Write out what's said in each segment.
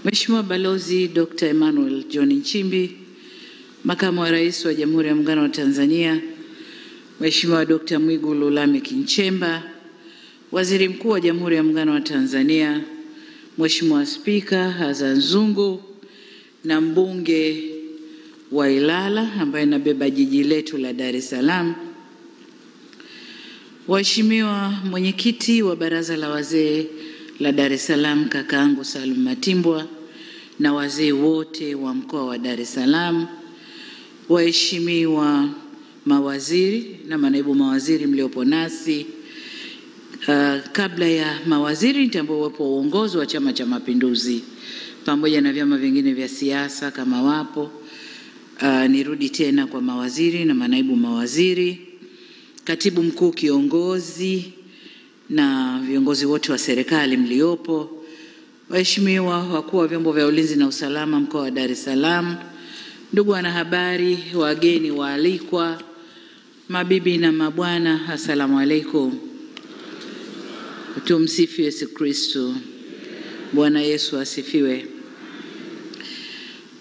Mheshimiwa Balozi Dr. Emmanuel John Nchimbi, Makamu wa Rais wa Jamhuri ya Muungano wa Tanzania, Mheshimiwa Dr. Mwigulu Lameck Nchemba, Waziri Mkuu wa Jamhuri ya Muungano wa Tanzania, Mheshimiwa Spika Hassan Zungu na mbunge wa Ilala ambaye nabeba jiji letu la Dar es Salaam, Waheshimiwa mwenyekiti wa Baraza la Wazee la Dar es Salaam kakaangu Salum Matimbwa na wazee wote wa mkoa wa Dar es Salaam, waheshimiwa mawaziri na manaibu mawaziri mliopo nasi. Kabla ya mawaziri nitambua uwepo wa uongozi wa Chama cha Mapinduzi pamoja na vyama vingine vya siasa kama wapo. Nirudi tena kwa mawaziri na manaibu mawaziri, katibu mkuu kiongozi na viongozi wote wa serikali mliopo, waheshimiwa wakuu wa vyombo vya ulinzi na usalama mkoa wa Dar es Salaam, ndugu wanahabari, wageni waalikwa, mabibi na mabwana, asalamu alaykum. Tumsifu Yesu Kristo. Bwana Yesu asifiwe.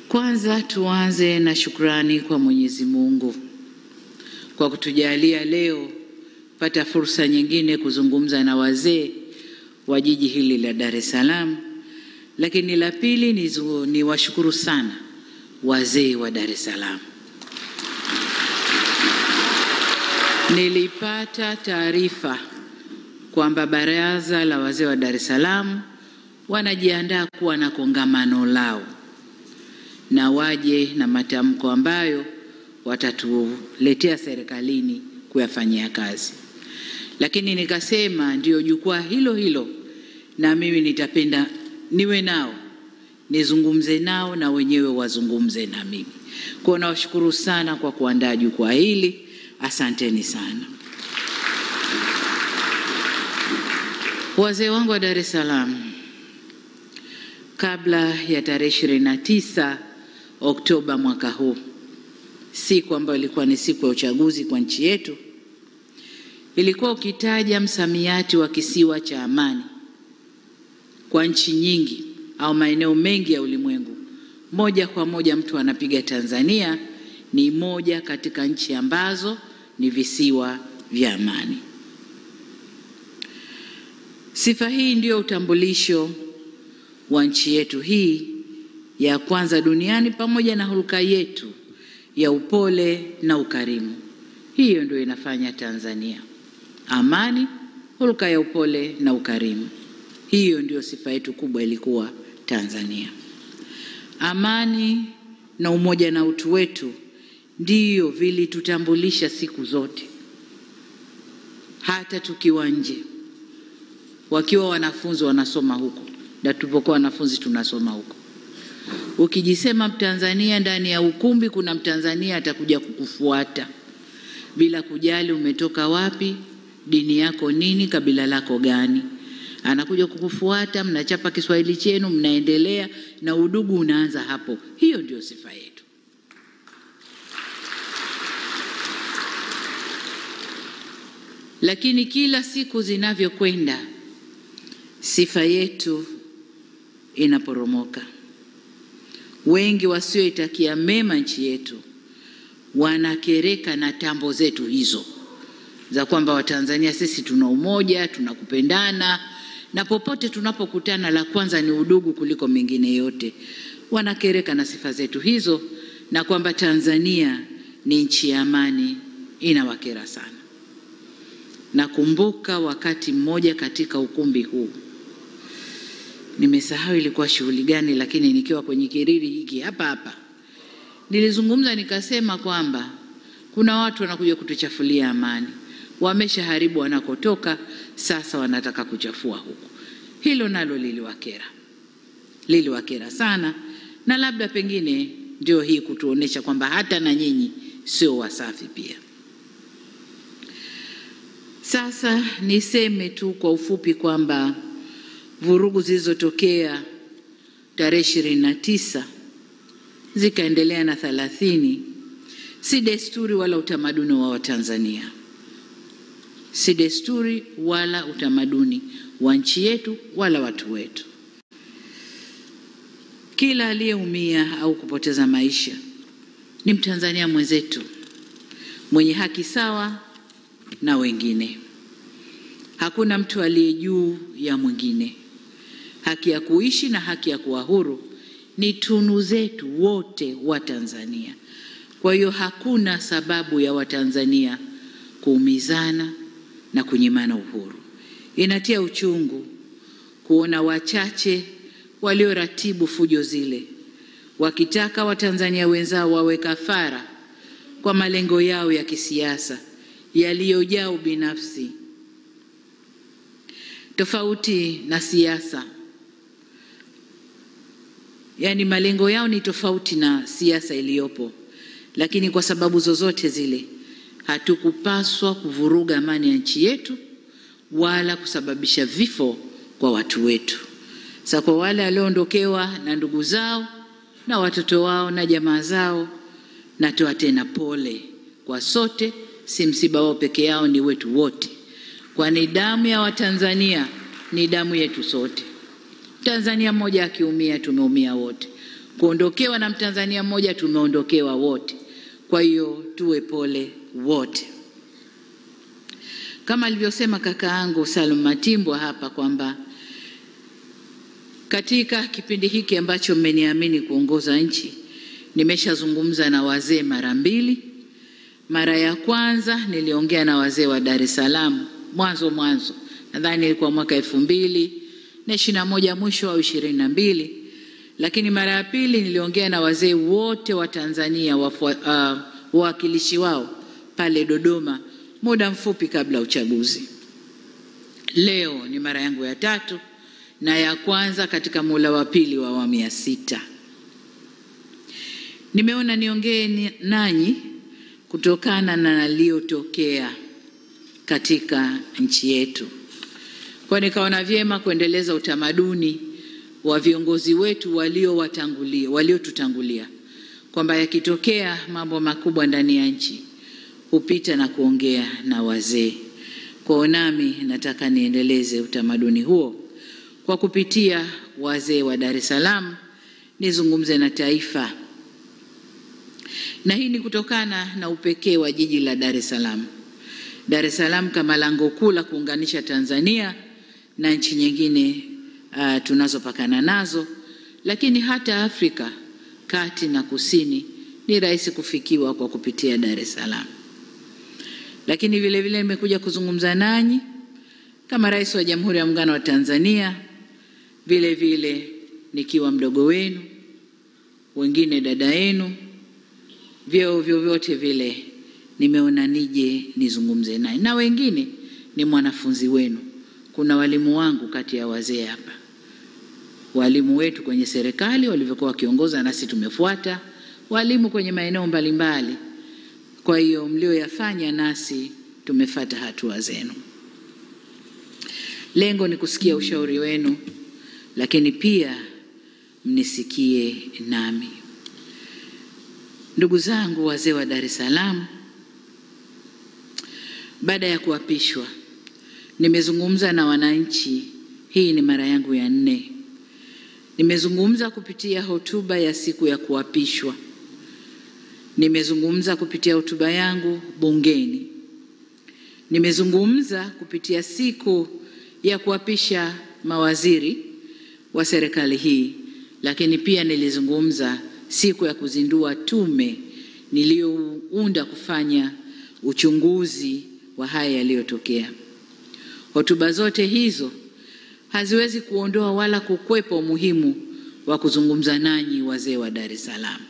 Kwanza tuanze na shukrani kwa Mwenyezi Mungu kwa kutujalia leo pata fursa nyingine kuzungumza na wazee wa jiji hili la Dar es Salaam. Lakini la pili ni washukuru sana wazee wa Dar es Salaam. Nilipata taarifa kwamba Baraza la Wazee wa Dar es Salaam wanajiandaa kuwa na kongamano lao na waje na matamko ambayo watatuletea serikalini kuyafanyia kazi. Lakini nikasema ndio jukwaa hilo hilo na mimi nitapenda niwe nao, nizungumze nao na wenyewe wazungumze na mimi. Kwa nawashukuru sana kwa kuandaa jukwaa hili. Asanteni sana. Wazee wangu wa Dar es Salaam, kabla ya tarehe 29 Oktoba mwaka huu, siku ambayo ilikuwa ni siku ya uchaguzi kwa nchi yetu, ilikuwa ukitaja msamiati wa kisiwa cha amani kwa nchi nyingi au maeneo mengi ya ulimwengu, moja kwa moja mtu anapiga Tanzania ni moja katika nchi ambazo ni visiwa vya amani. Sifa hii ndio utambulisho wa nchi yetu hii ya kwanza duniani, pamoja na hulka yetu ya upole na ukarimu. Hiyo ndio inafanya Tanzania amani, hulka ya upole na ukarimu. Hiyo ndio sifa yetu kubwa ilikuwa Tanzania. Amani na umoja na utu wetu ndio vilitutambulisha siku zote, hata tukiwa nje. Wakiwa wanafunzi wanasoma huko, na tulipokuwa wanafunzi tunasoma huko. Ukijisema Mtanzania ndani ya ukumbi, kuna Mtanzania atakuja kukufuata bila kujali umetoka wapi, dini yako nini, kabila lako gani. Anakuja kukufuata, mnachapa Kiswahili chenu, mnaendelea na udugu unaanza hapo. Hiyo ndio sifa yetu. Lakini kila siku zinavyokwenda, sifa yetu inaporomoka. Wengi wasioitakia mema nchi yetu wanakereka na tambo zetu hizo za kwamba Watanzania sisi tuna umoja, tunakupendana, na popote tunapokutana la kwanza ni udugu kuliko mengine yote. Wanakereka na sifa zetu hizo, na kwamba Tanzania ni nchi ya amani inawakera sana. Nakumbuka wakati mmoja katika ukumbi huu, nimesahau ilikuwa shughuli gani, lakini nikiwa kwenye kiriri hiki hapa nilizungumza nikasema kwamba kuna watu wanakuja kutuchafulia amani. Wameshaharibu wanakotoka, sasa wanataka kuchafua huku. Hilo nalo liliwakera sana, na labda pengine ndio hii kutuonesha kwamba hata na nyinyi sio wasafi pia. Sasa niseme tu kwa ufupi kwamba vurugu zilizotokea tarehe 29 zikaendelea na 30 si desturi wala utamaduni wa Watanzania. Si desturi wala utamaduni wa nchi yetu wala watu wetu. Kila aliyeumia au kupoteza maisha ni Mtanzania mwenzetu mwenye haki sawa na wengine. Hakuna mtu aliye juu ya mwingine. Haki ya kuishi na haki ya kuwa huru ni tunu zetu wote wa Tanzania. Kwa hiyo hakuna sababu ya Watanzania kuumizana na kunyimana uhuru. Inatia uchungu kuona wachache walioratibu fujo zile wakitaka Watanzania wenzao wawe kafara kwa malengo yao ya kisiasa yaliyojaa ubinafsi. Tofauti na siasa, yani malengo yao ni tofauti na siasa iliyopo, lakini kwa sababu zozote zile hatukupaswa kuvuruga amani ya nchi yetu wala kusababisha vifo kwa watu wetu. Sasa kwa wale walioondokewa na ndugu zao na watoto wao na jamaa zao, natoa tena pole kwa sote. Si msiba wao peke yao, ni wetu wote, kwani damu ya Watanzania ni damu yetu sote. Tanzania mmoja akiumia tumeumia wote, kuondokewa na Mtanzania mmoja tumeondokewa wote. Kwa hiyo tuwe pole wote. Kama alivyosema kakaangu Salum Matimbwa hapa kwamba katika kipindi hiki ambacho mmeniamini kuongoza nchi, nimeshazungumza na wazee mara mbili. Mara ya kwanza niliongea na wazee wa Dar es Salaam mwanzo, nadhani ilikuwa mwaka 2021 mwisho wa 22. Lakini mara ya pili niliongea na wazee wote wa Tanzania, wawakilishi wao pale Dodoma muda mfupi kabla uchaguzi. Leo ni mara yangu ya 3 na ya kwanza katika muhula wa pili wa awamu ya 6. Nimeona niongee nanyi kutokana na naliyotokea katika nchi yetu. Kwa nikaona vyema kuendeleza utamaduni wa viongozi wetu waliotutangulia, kwamba yakitokea mambo makubwa ndani ya nchi hupita na kuongea na wazee. Kwa nami nataka niendeleze utamaduni huo kwa kupitia wazee wa Dar es Salaam, nizungumze na taifa. Na hii ni kutokana na upekee wa jiji la Dar es Salaam. Dar es Salaam kama lango kuu la kuunganisha Tanzania na nchi nyingine tunazopakana nazo, lakini hata Afrika kati na kusini ni rahisi kufikiwa kwa kupitia Dar es Salaam. Lakini vile vile nimekuja kuzungumza nanyi kama Rais wa Jamhuri ya Muungano wa Tanzania, vile vile nikiwa mdogo wenu, wengine dada yenu, vyeo vyovyote vile nimeona nije nizungumze naye. Na wengine ni mwanafunzi wenu. Kuna walimu wangu kati ya wazee hapa, walimu wetu kwenye serikali walivyokuwa wakiongoza nasi tumefuata, walimu kwenye maeneo mbalimbali. Kwa hiyo mlioyafanya nasi tumefuata hatua zenu. Lengo ni kusikia ushauri wenu, lakini pia mnisikie nami. Ndugu zangu wazee wa Dar es Salaam, baada ya kuapishwa nimezungumza na wananchi. Hii ni mara yangu ya 4. Nimezungumza kupitia hotuba ya siku ya kuapishwa. Nimezungumza kupitia hotuba yangu bungeni. Nimezungumza kupitia siku ya kuapisha mawaziri wa serikali hii, lakini pia nilizungumza siku ya kuzindua tume niliyounda kufanya uchunguzi wa haya yaliyotokea. Hotuba zote hizo haziwezi kuondoa wala kukwepa umuhimu wa kuzungumza nanyi wazee wa Dar es Salaam,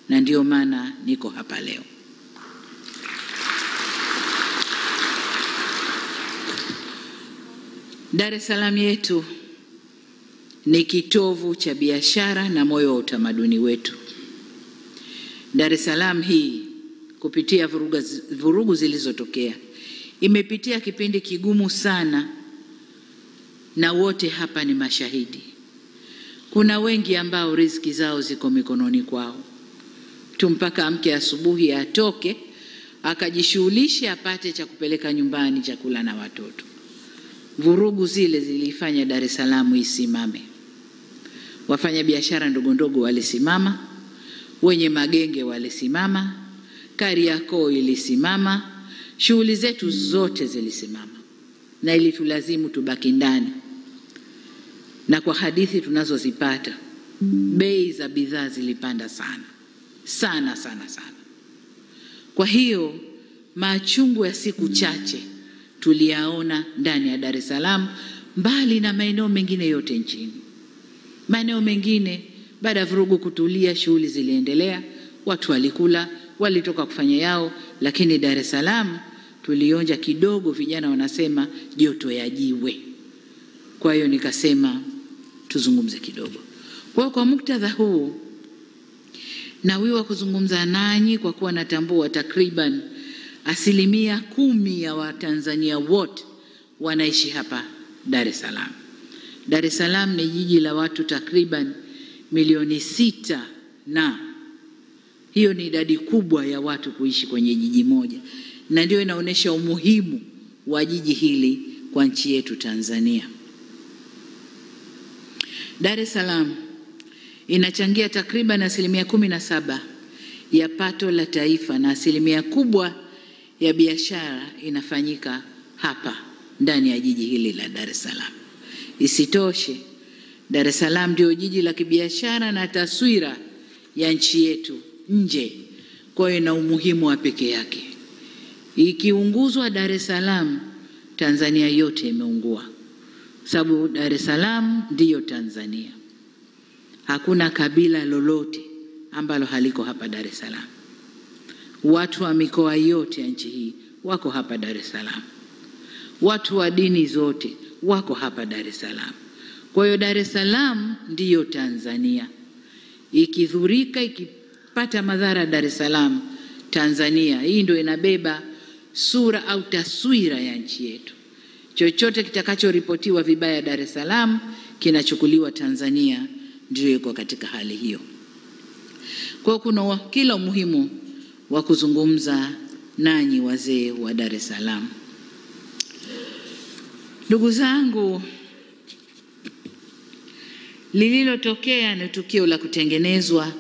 na ndio maana niko hapa leo. Dar es Salaam yetu ni kitovu cha biashara na moyo wa utamaduni wetu. Dar es Salaam hii kupitia vurugu zilizotokea imepitia kipindi kigumu sana, na wote hapa ni mashahidi. Kuna wengi ambao riziki zao ziko mikononi kwao tu, mpaka amke asubuhi atoke akajishughulishe apate cha kupeleka nyumbani, chakula na watoto. Vurugu zile zilifanya Dar es Salaam isimame. wafanya biashara ndogo ndogo walisimama, wenye magenge walisimama, Kariakoo ilisimama, shughuli zetu zote zilisimama, na ili tulazimu tubaki ndani. Na kwa hadithi tunazozipata, bei za bidhaa zilipanda sana sana sana sana. Kwa hiyo machungu ya siku chache tuliyaona ndani ya Dar es Salaam, mbali na maeneo mengine yote nchini. Maeneo mengine baada ya vurugu kutulia, shughuli ziliendelea, watu walikula, walitoka kufanya yao, lakini Dar es Salaam tulionja kidogo, vijana wanasema joto ya jiwe. Kwa hiyo nikasema tuzungumze kidogo. Kwa muktadha huu nawiwa kuzungumza nanyi kwa kuwa natambua takriban 10% ya Watanzania wote wanaishi hapa Dar es Salaam. Dar es Salaam ni jiji la watu takriban milioni 6, na hiyo ni idadi kubwa ya watu kuishi kwenye jiji moja, na ndio inaonyesha umuhimu wa jiji hili kwa nchi yetu Tanzania. Dar es Salaam inachangia takriban 17% ya pato la taifa, na 1% kubwa ya biashara inafanyika hapa ndani ya jiji hili la Dar es Salaam. Isitoshe, Dar es Salaam ndio jiji la kibiashara na taswira ya nchi yetu nje, kwa hiyo ina umuhimu wa pekee yake. Ikiunguzwa Dar es Salaam, Tanzania yote imeungua, sababu Dar es Salaam ndiyo Tanzania. Hakuna kabila lolote ambalo haliko hapa Dar es Salaam. Watu wa mikoa yote ya nchi hii wako hapa Dar es Salaam. Watu wa dini zote wako hapa Dar es Salaam. Kwa hiyo Dar es Salaam ndiyo Tanzania. Ikidhurika, ikipata madhara Dar es Salaam, Tanzania hii ndio inabeba sura au taswira ya nchi yetu. Chochote kitakachoripotiwa vibaya Dar es Salaam kinachukuliwa Tanzania, ndio iko katika hali hiyo. Kwa kuna kila umuhimu wa kuzungumza nanyi wazee wa Dar es Salaam. Ndugu zangu, lililotokea ni tukio la kutengenezwa,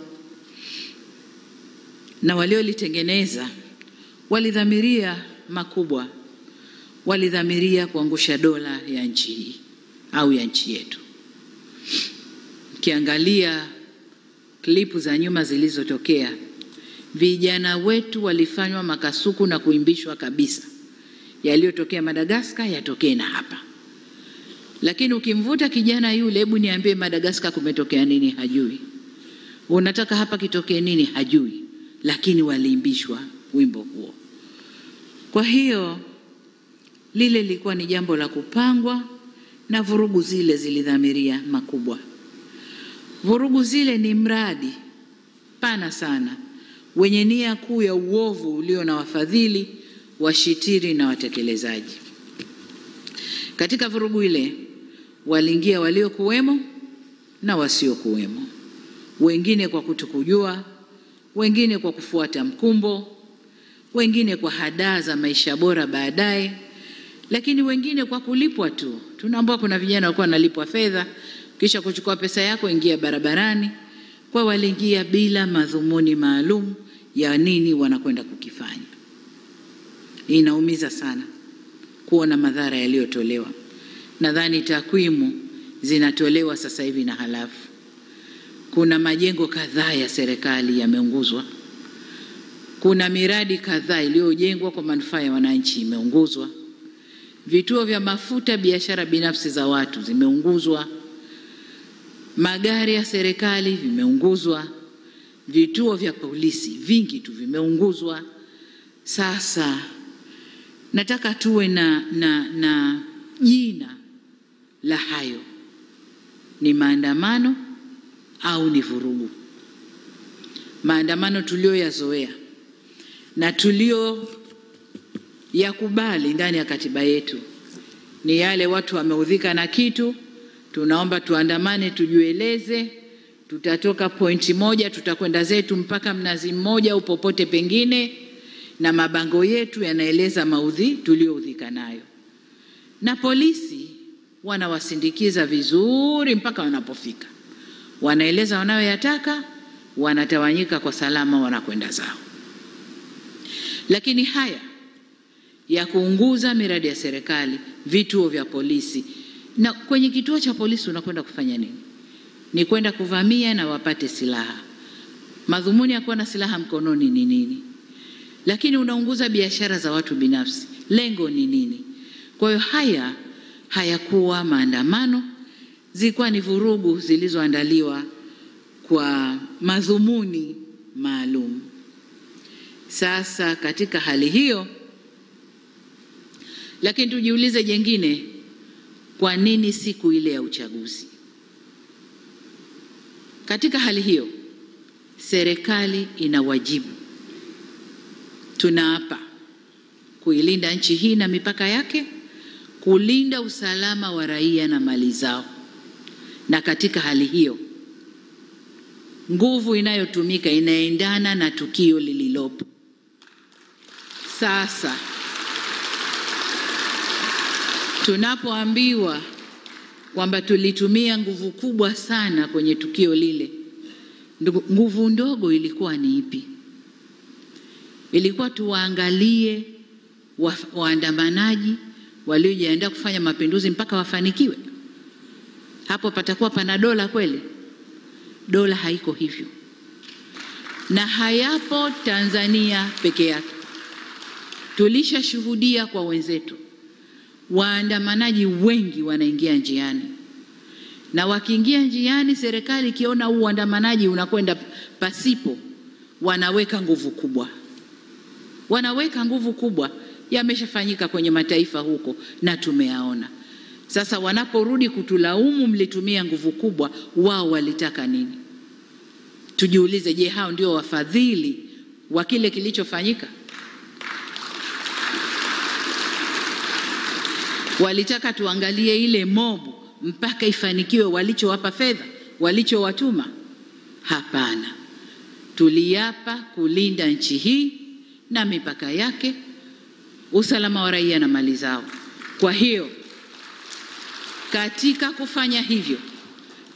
na waliolitengeneza walidhamiria makubwa. Walidhamiria kuangusha dola ya nchi hii au ya nchi yetu. Kiangalia klipu za nyuma zilizotokea, vijana wetu walifanywa makasuku na kuimbishwa kabisa. Yaliyotokea Madagascar yatokee na hapa. Lakini ukimvuta kijana yule, hebu niambie Madagascar kumetokea nini, hajui. Unataka hapa kitokee nini, hajui. Lakini waliimbishwa wimbo huo. Kwa hiyo lile lilikuwa ni jambo la kupangwa, na vurugu zile zilidhamiria makubwa. Vurugu zile ni mradi pana sana wenye nia kuu ya uovu ulio na wafadhili, washitiri na watekelezaji. Katika vurugu ile waliingia waliokuwemo na wasiokuwemo, wengine kwa kutokujua, wengine kwa kufuata mkumbo, wengine kwa hadaa za maisha bora baadaye, lakini wengine kwa kulipwa tu. Tunaambiwa kuna vijana walikuwa wanalipwa fedha, kisha kuchukua pesa yako ingia barabarani. Kwa waliingia bila madhumuni maalum ya nini wanakwenda kukifanya. Inaumiza sana kuona madhara yaliyotolewa. Nadhani takwimu zinatolewa sasa hivi na halafu. Kuna majengo kadhaa ya serikali yameunguzwa. Kuna miradi kadhaa iliyojengwa kwa manufaa ya wananchi imeunguzwa. Vituo vya mafuta, biashara binafsi za watu zimeunguzwa. Magari ya serikali vimeunguzwa. Vituo vya polisi vingi tu vimeunguzwa. Sasa nataka tuwe na jina la hayo. Ni maandamano au ni vurugu? Maandamano tulioyazoea na tulio yakubali ndani ya katiba yetu ni yale watu wameudhika na kitu, tunaomba tuandamane, tujueleze, tutatoka pointi moja, tutakwenda zetu mpaka Mnazi Mmoja au popote pengine, na mabango yetu yanaeleza maudhi tulioudhika nayo. Na polisi wanawasindikiza vizuri mpaka wanapofika. wanaeleza wanayoyataka, wanatawanyika kwa salama, wanakwenda zao. Lakini haya ya kuunguza miradi ya serikali, vituo vya polisi, na kwenye kituo cha polisi unakwenda kufanya nini? Ni kwenda kuvamia na wapate silaha. Madhumuni ya kuwa na silaha mkononi ni nini? Lakini unaunguza biashara za watu binafsi, lengo ni nini? Kwa hiyo haya hayakuwa maandamano, zilikuwa ni vurugu zilizoandaliwa kwa madhumuni maalum. Sasa katika hali hiyo, lakini tujiulize jengine, kwa nini siku ile ya uchaguzi? Katika hali hiyo, serikali ina wajibu, tunaapa kuilinda nchi hii na mipaka yake, kulinda usalama wa raia na mali zao. Na katika hali hiyo, nguvu inayotumika inaendana na tukio lililopo. Sasa tunapoambiwa kwamba tulitumia nguvu kubwa sana kwenye tukio lile, nguvu ndogo ilikuwa ni ipi? Ilikuwa tuwaangalie waandamanaji waliojiandaa kufanya mapinduzi mpaka wafanikiwe? Hapo patakuwa pana dola kweli? Dola haiko hivyo, na hayapo Tanzania peke yake. Tulishashuhudia kwa wenzetu, waandamanaji wengi wanaingia njiani, na wakiingia njiani, serikali ikiona uandamanaji unakwenda pasipo, wanaweka nguvu kubwa. Wanaweka nguvu kubwa, yameshafanyika kwenye mataifa huko na tumeyaona. Sasa wanaporudi kutulaumu mlitumia nguvu kubwa, wao walitaka nini? Tujiulize, je, hao ndio wafadhili wa kile kilichofanyika? Walitaka tuangalie ile mobu mpaka ifanikiwe walichowapa fedha, walichowatuma? Hapana. Tuliapa kulinda nchi hii na mipaka yake, usalama wa raia na mali zao. Kwa hiyo katika kufanya hivyo,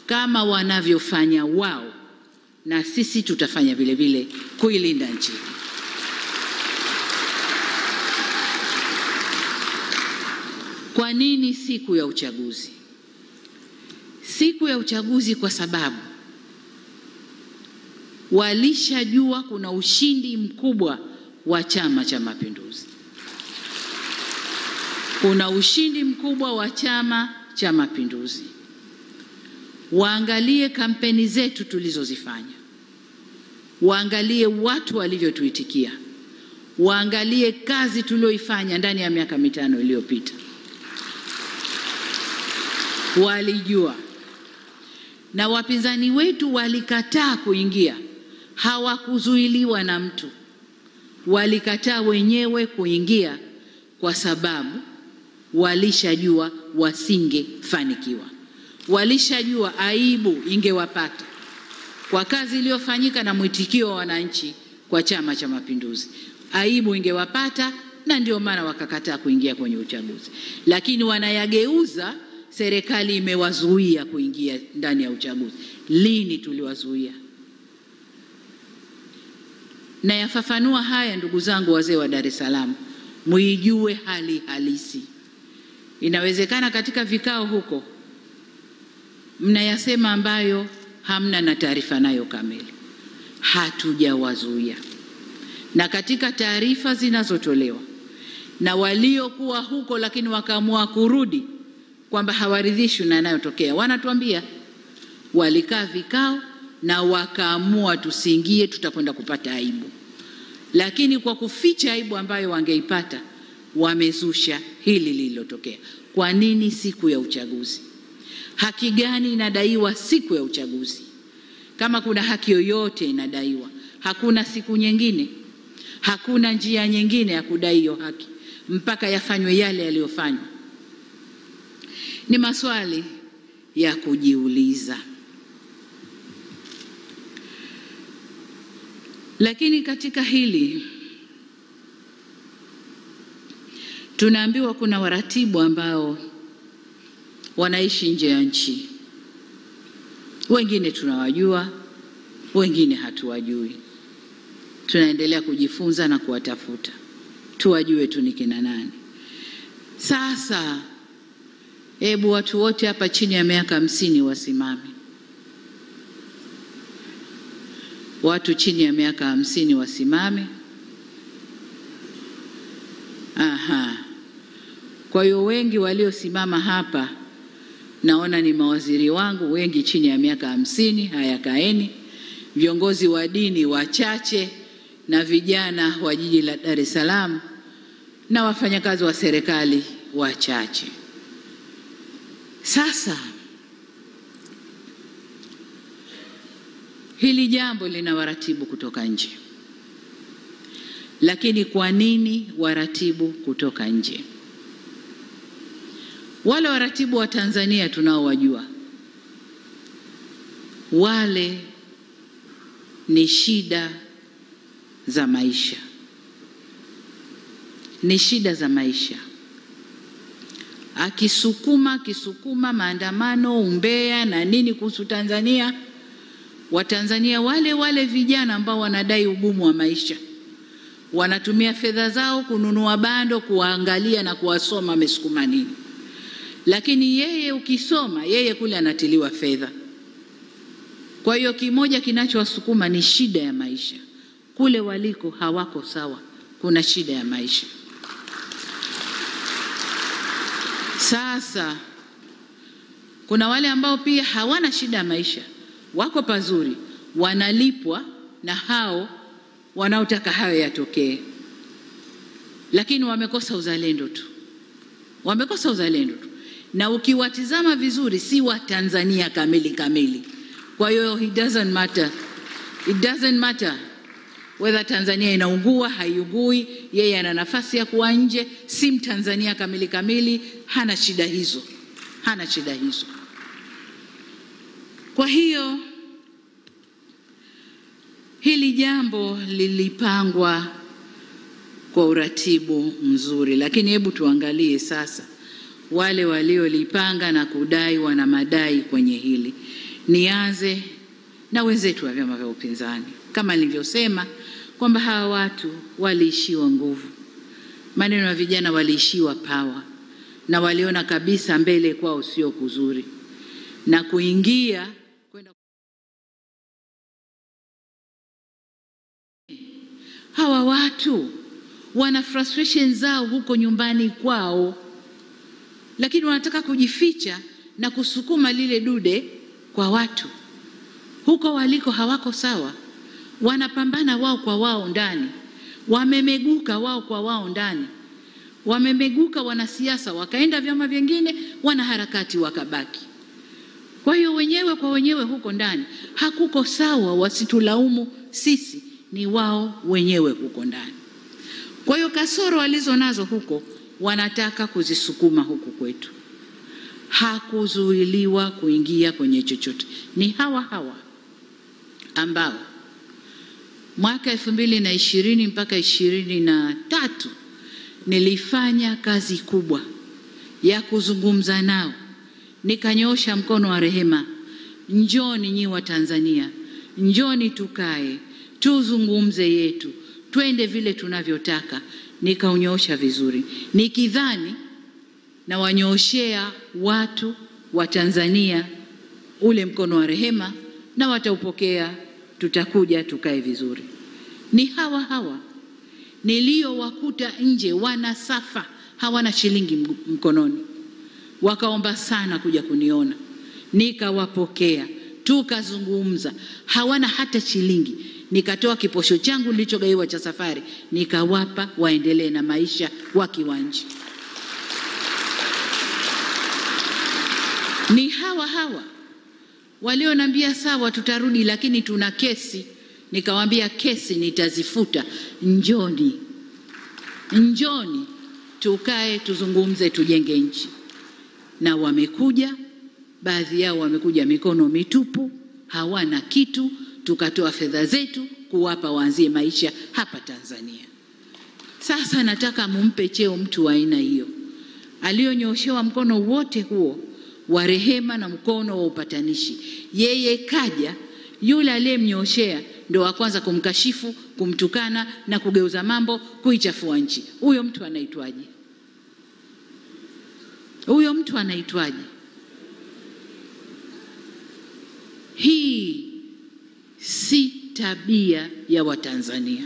kama wanavyofanya wao, na sisi tutafanya vile vile kuilinda nchi. Kwa nini siku ya uchaguzi? Siku ya uchaguzi kwa sababu walishajua kuna ushindi mkubwa wa Chama cha Mapinduzi. Kuna ushindi mkubwa wa Chama cha Mapinduzi. Waangalie kampeni zetu tulizozifanya, waangalie watu walivyotuitikia, waangalie kazi tulioifanya ndani ya miaka 5 iliyopita. Walijua, na wapinzani wetu walikataa kuingia, hawakuzuiliwa na mtu, walikataa wenyewe kuingia kwa sababu walishajua wasingefanikiwa. Walishajua aibu ingewapata kwa kazi iliyofanyika na mwitikio wa wananchi kwa Chama cha Mapinduzi. Aibu ingewapata, na ndio maana wakakataa kuingia kwenye uchaguzi. Lakini wanayageuza, serikali imewazuia kuingia ndani ya uchaguzi. Lini tuliwazuia? Na yafafanua haya, ndugu zangu wazee wa Dar es Salaam, muijue hali halisi. Inawezekana katika vikao huko mnayasema ambayo hamna na taarifa nayo kamili. Hatujawazuia. Na katika taarifa zinazotolewa na waliokuwa huko lakini wakaamua kurudi kwamba hawaridhishwi na yanayotokea, wanatuambia walikaa vikao na wakaamua tusiingie, tutakwenda kupata aibu. Lakini kwa kuficha aibu ambayo wangeipata, wamezusha hili lililotokea. Kwa nini siku ya uchaguzi? Haki gani inadaiwa siku ya uchaguzi? Kama kuna haki yoyote inadaiwa, hakuna siku nyingine, hakuna njia nyingine ya kudai hiyo haki mpaka yafanywe yale yaliyofanywa. Ni maswali ya kujiuliza. Lakini katika hili tunaambiwa kuna waratibu ambao wanaishi nje ya nchi. Wengine tunawajua, wengine hatuwajui. Tunaendelea kujifunza na kuwatafuta, tuwajue tu ni kina nani. Sasa hebu watu wote hapa chini ya miaka 50 wasimame. Watu chini ya miaka 50 wasimame. Aha. Kwa hiyo wengi waliosimama hapa naona ni mawaziri wangu, wengi chini ya miaka 50. Haya, kaeni. Viongozi wa dini wachache na vijana wa jiji la Dar es Salaam na wafanyakazi wa serikali wachache. Sasa hili jambo lina waratibu kutoka nje. Lakini kwa nini waratibu kutoka nje? Wale waratibu wa Tanzania tunaowajua, wale ni shida za maisha. Ni shida za maisha. Akisukuma maandamano, umbea na nini kuhusu Tanzania, Watanzania wale vijana ambao wanadai ugumu wa maisha, wanatumia fedha zao kununua bando, kuangalia na kuwasoma amesukuma nini. Lakini yeye ukisoma, yeye kule anatiliwa fedha. Kwa hiyo kimoja kinachowasukuma ni shida ya maisha. Kule waliko hawako sawa, kuna shida ya maisha. Sasa kuna wale ambao pia hawana shida ya maisha, wako pazuri, wanalipwa na hao wanaotaka hayo yatokee, lakini wamekosa uzalendo tu. Wamekosa uzalendo tu. Na ukiwatizama vizuri si wa Tanzania kamili. Kwa hiyo it doesn't matter whether Tanzania inaungua haiungui, yeye ana nafasi ya kuwa nje, si Mtanzania kamili, hana shida hizo. Kwa hiyo hili jambo lilipangwa kwa uratibu mzuri, lakini hebu tuangalie sasa wale waliolipanga na kudai wana madai kwenye hili. Nianze na wenzetu wa vyama vya upinzani. Kama nilivyosema kwamba hawa watu waliishiwa nguvu. Maneno ya vijana, waliishiwa power, na waliona kabisa mbele kwao sio kuzuri, na kuingia kwenda. Hawa watu wana frustration zao huko nyumbani kwao, lakini wanataka kujificha na kusukuma lile dude kwa watu. Huko waliko hawako sawa, wanapambana wao kwa wao ndani, wamemeguka wao kwa wao ndani, wamemeguka wanasiasa, wakaenda vyama vingine, wanaharakati wakabaki. Kwa hiyo wenyewe kwa wenyewe huko ndani hakuko sawa, wasitulaumu sisi, ni wao wenyewe huko ndani. Kwa hiyo kasoro walizo nazo huko wanataka kuzisukuma huku kwetu. Hakuzuiliwa kuingia kwenye chochote. Ni hawa ambao mwaka 2020 mpaka 2023 nilifanya kazi kubwa ya kuzungumza nao, nikanyosha mkono wa rehema, njoni nyi wa Tanzania, njoni tukae tuzungumze yetu, twende vile tunavyotaka. Nikaonyosha vizuri, nikidhani na wanyooshea watu wa Tanzania ule mkono wa rehema, na wataupokea, tutakuja tukae vizuri. Ni hawa niliowakuta nje wanasafa, hawana shilingi mkononi, wakaomba sana kuja kuniona, nikawapokea, tukazungumza, hawana hata shilingi. Nikatoa kiposho changu nilichogaiwa cha safari, nikawapa waendelee na maisha wakiwa nje. Ni hawa walionambia sawa tutarudi, lakini tuna kesi. Nikawaambia kesi nitazifuta, njoni tukae tuzungumze, tujenge nchi. Na wamekuja, baadhi yao wamekuja mikono mitupu, hawana kitu. Tukatoa fedha zetu kuwapa waanzie maisha hapa Tanzania. Sasa nataka mumpe cheo mtu wa aina hiyo, alionyoshewa mkono wote huo wa rehema na mkono wa upatanishi. Yeye kaja, yule aliyemnyoshea ndo wa kwanza kumkashifu, kumtukana na kugeuza mambo, kuichafua nchi. Huyo mtu anaitwaje? Huyo mtu anaitwaje? Hii si tabia ya Watanzania.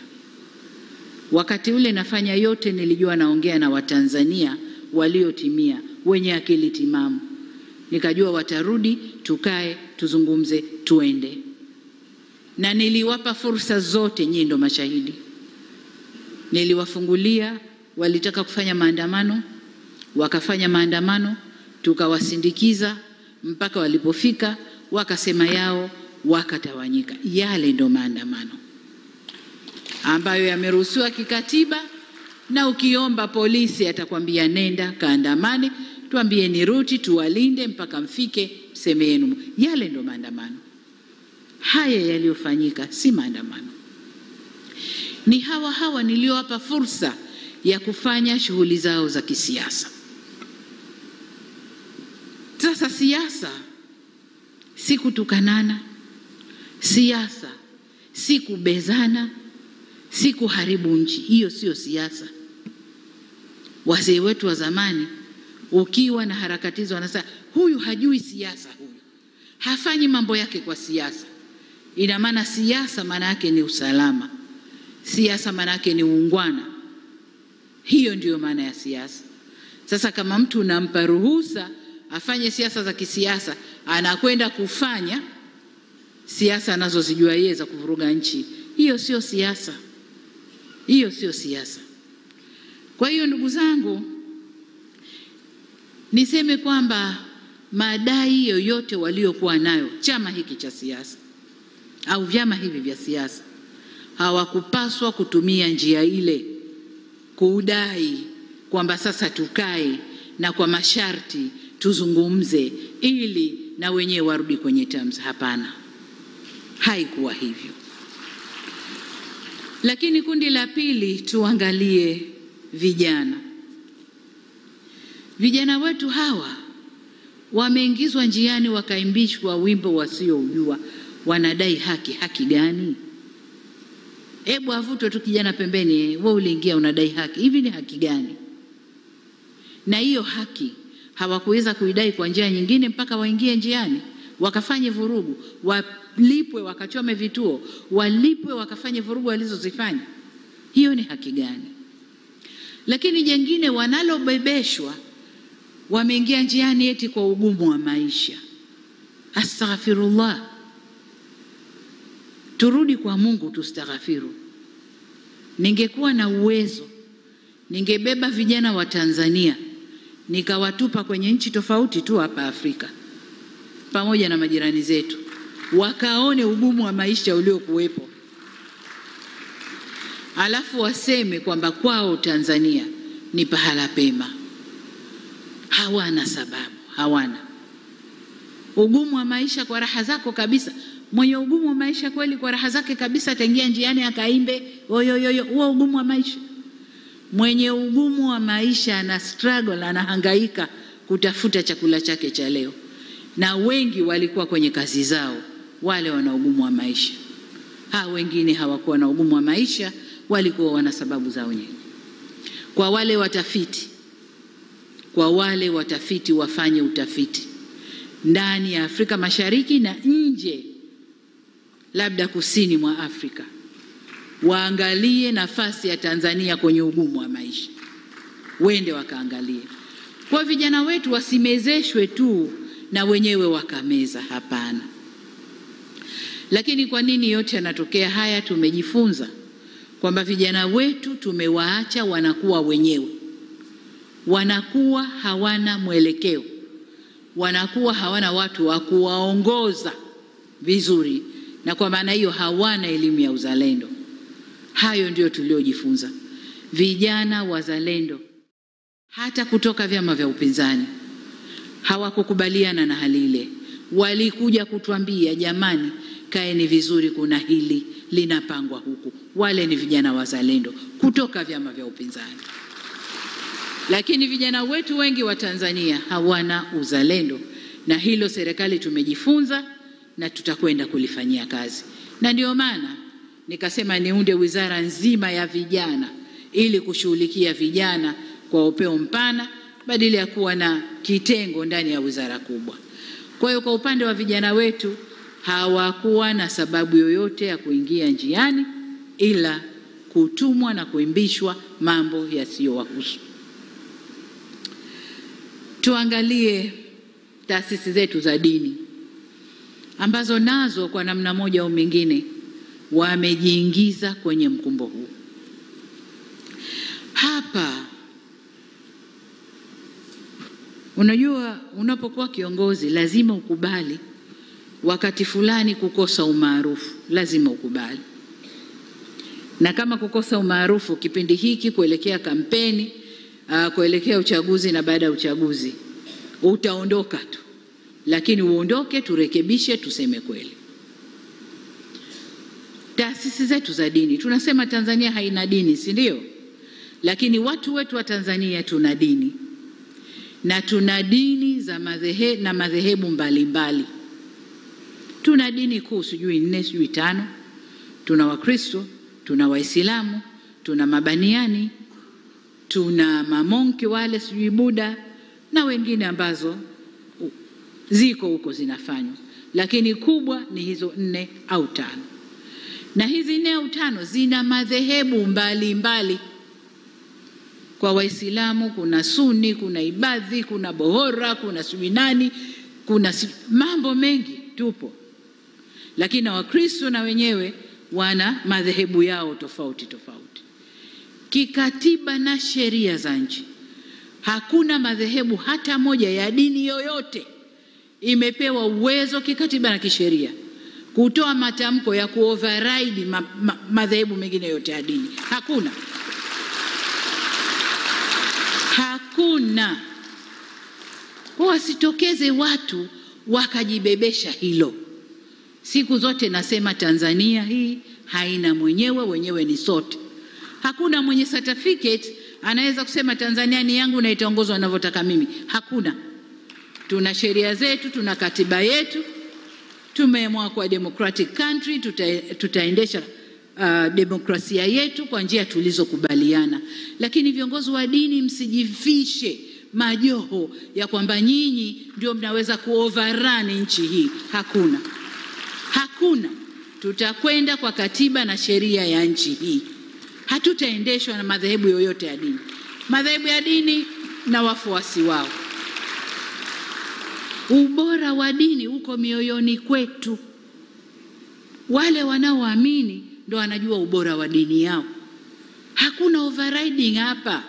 Wakati ule nafanya yote nilijua naongea na Watanzania waliotimia, wenye akili timamu. Nikajua watarudi, tukae, tuzungumze, tuende. Na niliwapa fursa zote, nyinyi ndo mashahidi. Niliwafungulia, walitaka kufanya maandamano, wakafanya maandamano, tukawasindikiza mpaka walipofika, wakasema yao, wakatawanyika. Yale ndo maandamano ambayo yameruhusiwa kikatiba, na ukiomba polisi atakwambia nenda kaandamane, tuambie ni ruti, tuwalinde mpaka mfike sehemu yenu. Yale ndo maandamano. Haya yaliyofanyika si maandamano. Ni hawa niliowapa fursa ya kufanya shughuli zao za kisiasa. Sasa siasa si kutukanana, siasa si kubezana, si kuharibu nchi. Hiyo sio siasa. Wazee wetu wa zamani, ukiwa na harakati hizo, wanasema huyu hajui siasa, huyu hafanyi mambo yake kwa siasa. Ina maana siasa maana yake ni usalama, siasa maana yake ni uungwana. Hiyo ndiyo maana ya siasa. Sasa kama mtu unampa ruhusa afanye siasa za kisiasa, anakwenda kufanya siasa anazozijua yeye za kuvuruga nchi, hiyo sio siasa. Hiyo sio siasa. Kwa hiyo ndugu zangu, niseme kwamba madai yoyote waliokuwa nayo chama hiki cha siasa au vyama hivi vya siasa, hawakupaswa kutumia njia ile kudai kwamba sasa tukae na kwa masharti tuzungumze ili na wenyewe warudi kwenye terms. Hapana, haikuwa hivyo. Lakini kundi la pili, tuangalie vijana. Vijana wetu hawa wameingizwa njiani, wakaimbishwa wimbo wasiojua. Wanadai haki. Haki gani? Hebu avutwe tu kijana pembeni, wewe uliingia unadai haki. Hivi ni haki gani? Na hiyo haki hawakuweza kuidai kwa njia nyingine mpaka waingie njiani, wakafanye vurugu, walipwe, wakachome vituo, walipwe, wakafanye vurugu walizozifanya. Hiyo ni haki gani? Lakini jengine wanalobebeshwa, wameingia njiani eti kwa ugumu wa maisha. Astaghfirullah. Turudi kwa Mungu tustaghfiru. Ningekuwa na uwezo, ningebeba vijana wa Tanzania nikawatupa kwenye nchi tofauti tu hapa Afrika pamoja na majirani zetu, wakaone ugumu wa maisha uliokuwepo, alafu waseme kwamba kwao Tanzania ni pahala pema. Hawana sababu, hawana. Ugumu wa maisha kwa raha zako kabisa. Mwenye ugumu wa maisha kweli kwa raha zake kabisa ataingia njiani akaimbe oyoyoyo, huo ugumu wa maisha. Mwenye ugumu wa maisha ana struggle, anahangaika kutafuta chakula chake cha leo. Na wengi walikuwa kwenye kazi zao, wale wana ugumu wa maisha. Wengine hawakuwa na ugumu wa maisha, walikuwa wana sababu zao nyingi. Kwa wale watafiti wafanye utafiti ndani ya Afrika Mashariki na nje, labda kusini mwa Afrika, waangalie nafasi ya Tanzania kwenye ugumu wa maisha. Wende wakaangalie. Kwa vijana wetu wasimezeshwe tu na wenyewe wakameza, hapana. Lakini kwa nini yote yanatokea haya? Tumejifunza kwamba vijana wetu tumewaacha wanakuwa wenyewe. Wanakuwa hawana mwelekeo, wanakuwa hawana watu wa kuwaongoza vizuri, na kwa maana hiyo hawana elimu ya uzalendo. Hayo ndio tuliojifunza. Vijana wazalendo hata kutoka vyama vya upinzani hawakukubaliana na hali ile. Walikuja kutuambia, jamani, kaeni vizuri, kuna hili linapangwa huku. Wale ni vijana wazalendo kutoka vyama vya upinzani. Lakini vijana wetu wengi wa Tanzania hawana uzalendo, na hilo serikali tumejifunza na tutakwenda kulifanyia kazi. Na ndio maana nikasema niunde wizara nzima ya vijana ili kushughulikia vijana kwa upeo mpana badala ya kuwa na kitengo ndani ya wizara kubwa. Kwa hiyo kwa upande wa vijana wetu hawakuwa na sababu yoyote ya kuingia njiani ila kutumwa na kuimbishwa mambo yasiyowahusu. Tuangalie taasisi zetu za dini ambazo nazo kwa namna moja au mingine wamejiingiza kwenye mkumbo huu. Hapa unajua, unapokuwa kiongozi lazima ukubali wakati fulani kukosa umaarufu, lazima ukubali. Na kama kukosa umaarufu kipindi hiki kuelekea kampeni, kuelekea uchaguzi na baada ya uchaguzi, utaondoka tu. Lakini uondoke, turekebishe, tuseme kweli. Taasisi zetu za dini, tunasema Tanzania haina dini, si ndio? Lakini watu wetu wa Tanzania tuna dini. Na tuna dini za madhehebu mbalimbali. Tuna dini kuu sijui 4 sijui 5. Tuna Wakristo, tuna Waislamu, tuna Mabaniani, tuna mamonki wale sijui Buddha na wengine ambazo ziko huko zinafanywa. Lakini kubwa ni hizo 4 au 5. Na hizi 4 au 5 zina madhehebu mbalimbali. Kwa Waislamu kuna Sunni, kuna Ibadhi, kuna Bohora, kuna Suminani, kuna mambo mengi tupo. Lakini na Wakristo na wenyewe wana madhehebu yao tofauti tofauti. Kikatiba na sheria za nchi, hakuna madhehebu hata moja ya dini yoyote imepewa uwezo kikatiba na kisheria kutoa matamko ya kuoverride madhehebu mengine yote ya dini. Hakuna. Hakuna. Wasitokeze watu wakajibebesha hilo. Siku zote nasema Tanzania hii haina mwenyewe, wenyewe ni sote. Hakuna mwenye certificate anaweza kusema Tanzania ni yangu na itaongozwa ninavyotaka mimi. Hakuna. Tuna sheria zetu, tuna katiba yetu. Tumeamua kwa democratic country tutaendesha demokrasia yetu kwa njia tulizokubaliana. Lakini viongozi wa dini msijifishe majoho ya kwamba nyinyi ndio mnaweza kuoverrun nchi hii. Hakuna. Hakuna. Tutakwenda kwa katiba na sheria ya nchi hii. Hatutaendeshwa na madhehebu yoyote ya dini. Madhehebu ya dini na wafuasi wao. Ubora wa dini uko mioyoni kwetu. Wale wanaoamini ndio wanajua ubora wa dini yao. Hakuna overriding hapa.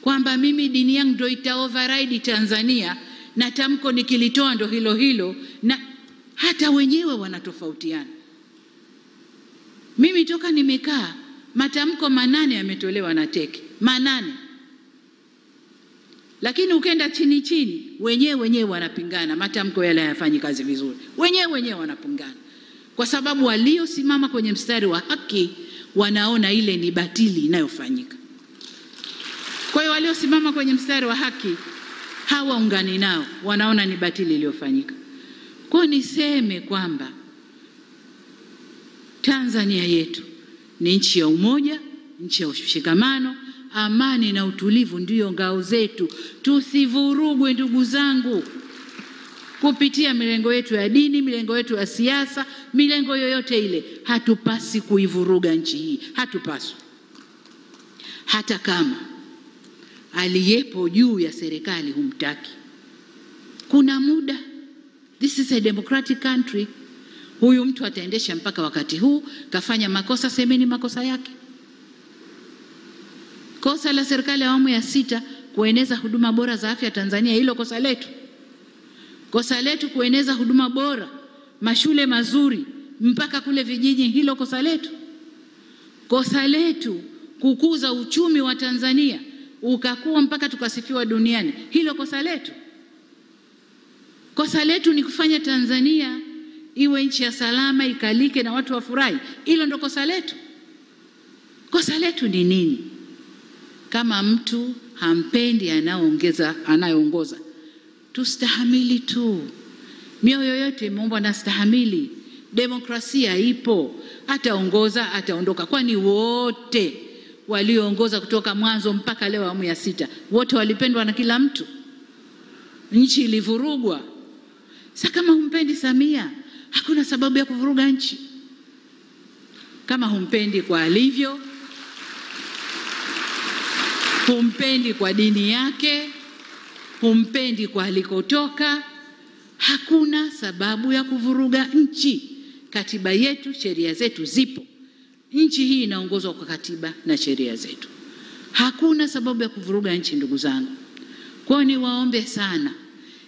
Kwamba mimi dini yangu ndio ita override Tanzania na tamko nikilitoa ndio hilo hilo, na hata wenyewe wanatofautiana. Mimi toka nimekaa matamko 8 yametolewa na teki. 8. Lakini ukenda chini chini wenyewe wanapingana, matamko yale hayafanyi kazi vizuri. Wenyewe wanapingana. Kwa sababu waliosimama kwenye mstari wa haki wanaona ile ni batili inayofanyika. Kwa hiyo waliosimama kwenye mstari wa haki hawaungani nao, wanaona ni batili iliyofanyika. Kwa niseme kwamba Tanzania yetu ni nchi ya umoja, nchi ya ushikamano, amani na utulivu ndio ngao zetu. Tusivurugwe ndugu zangu kupitia milengo yetu ya dini, milengo yetu ya siasa, milengo yoyote ile. Hatupasi kuivuruga nchi hii, hatupaswi. Hata kama aliyepo juu ya serikali humtaki. Kuna muda. This is a democratic country. Huyu mtu ataendesha mpaka wakati huu, kafanya makosa, semeni makosa yake. Kosa la serikali ya awamu ya 6 kueneza huduma bora za afya Tanzania, hilo kosa letu. Kosa letu kueneza huduma bora, mashule mazuri mpaka kule vijiji, hilo kosa letu. Kosa letu kukuza uchumi wa Tanzania ukakuwa mpaka tukasifiwa duniani, hilo kosa letu. Kosa letu ni kufanya Tanzania iwe nchi ya salama, ikalike na watu wafurahi, hilo ndo kosa letu. Kosa letu ni nini? Kama mtu hampendi anayeongoza, tustahamili tu. Mioyo yote imeumbwa na stahamili. Demokrasia ipo, ataongoza ataondoka. Kwani wote walioongoza kutoka mwanzo mpaka leo awamu ya 6 wote walipendwa na kila mtu? Nchi ilivurugwa. Sasa kama humpendi Samia, hakuna sababu ya kuvuruga nchi. Kama humpendi kwa alivyo, humpendi kwa dini yake, humpendi kwa alikotoka, hakuna sababu ya kuvuruga nchi. Katiba yetu, sheria zetu zipo. Nchi hii inaongozwa kwa katiba na sheria zetu. Hakuna sababu ya kuvuruga nchi, ndugu zangu. Kwa ni waombe sana,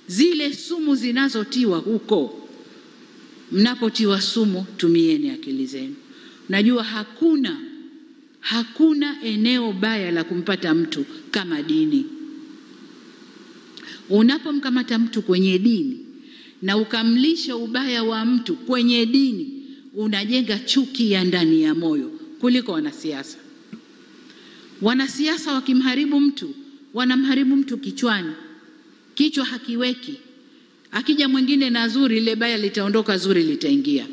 zile sumu zinazotiwa huko, mnapotiwa sumu tumieni akili zenu. Najua hakuna eneo baya la kumpata mtu kama dini. Unapomkamata mtu kwenye dini na ukamlisha ubaya wa mtu kwenye dini, unajenga chuki ya ndani ya moyo kuliko wanasiasa. Wanasiasa wakimharibu mtu, wanamharibu mtu kichwani. Kichwa hakiweki. Akija mwingine na zuri, ile baya litaondoka, zuri litaingia.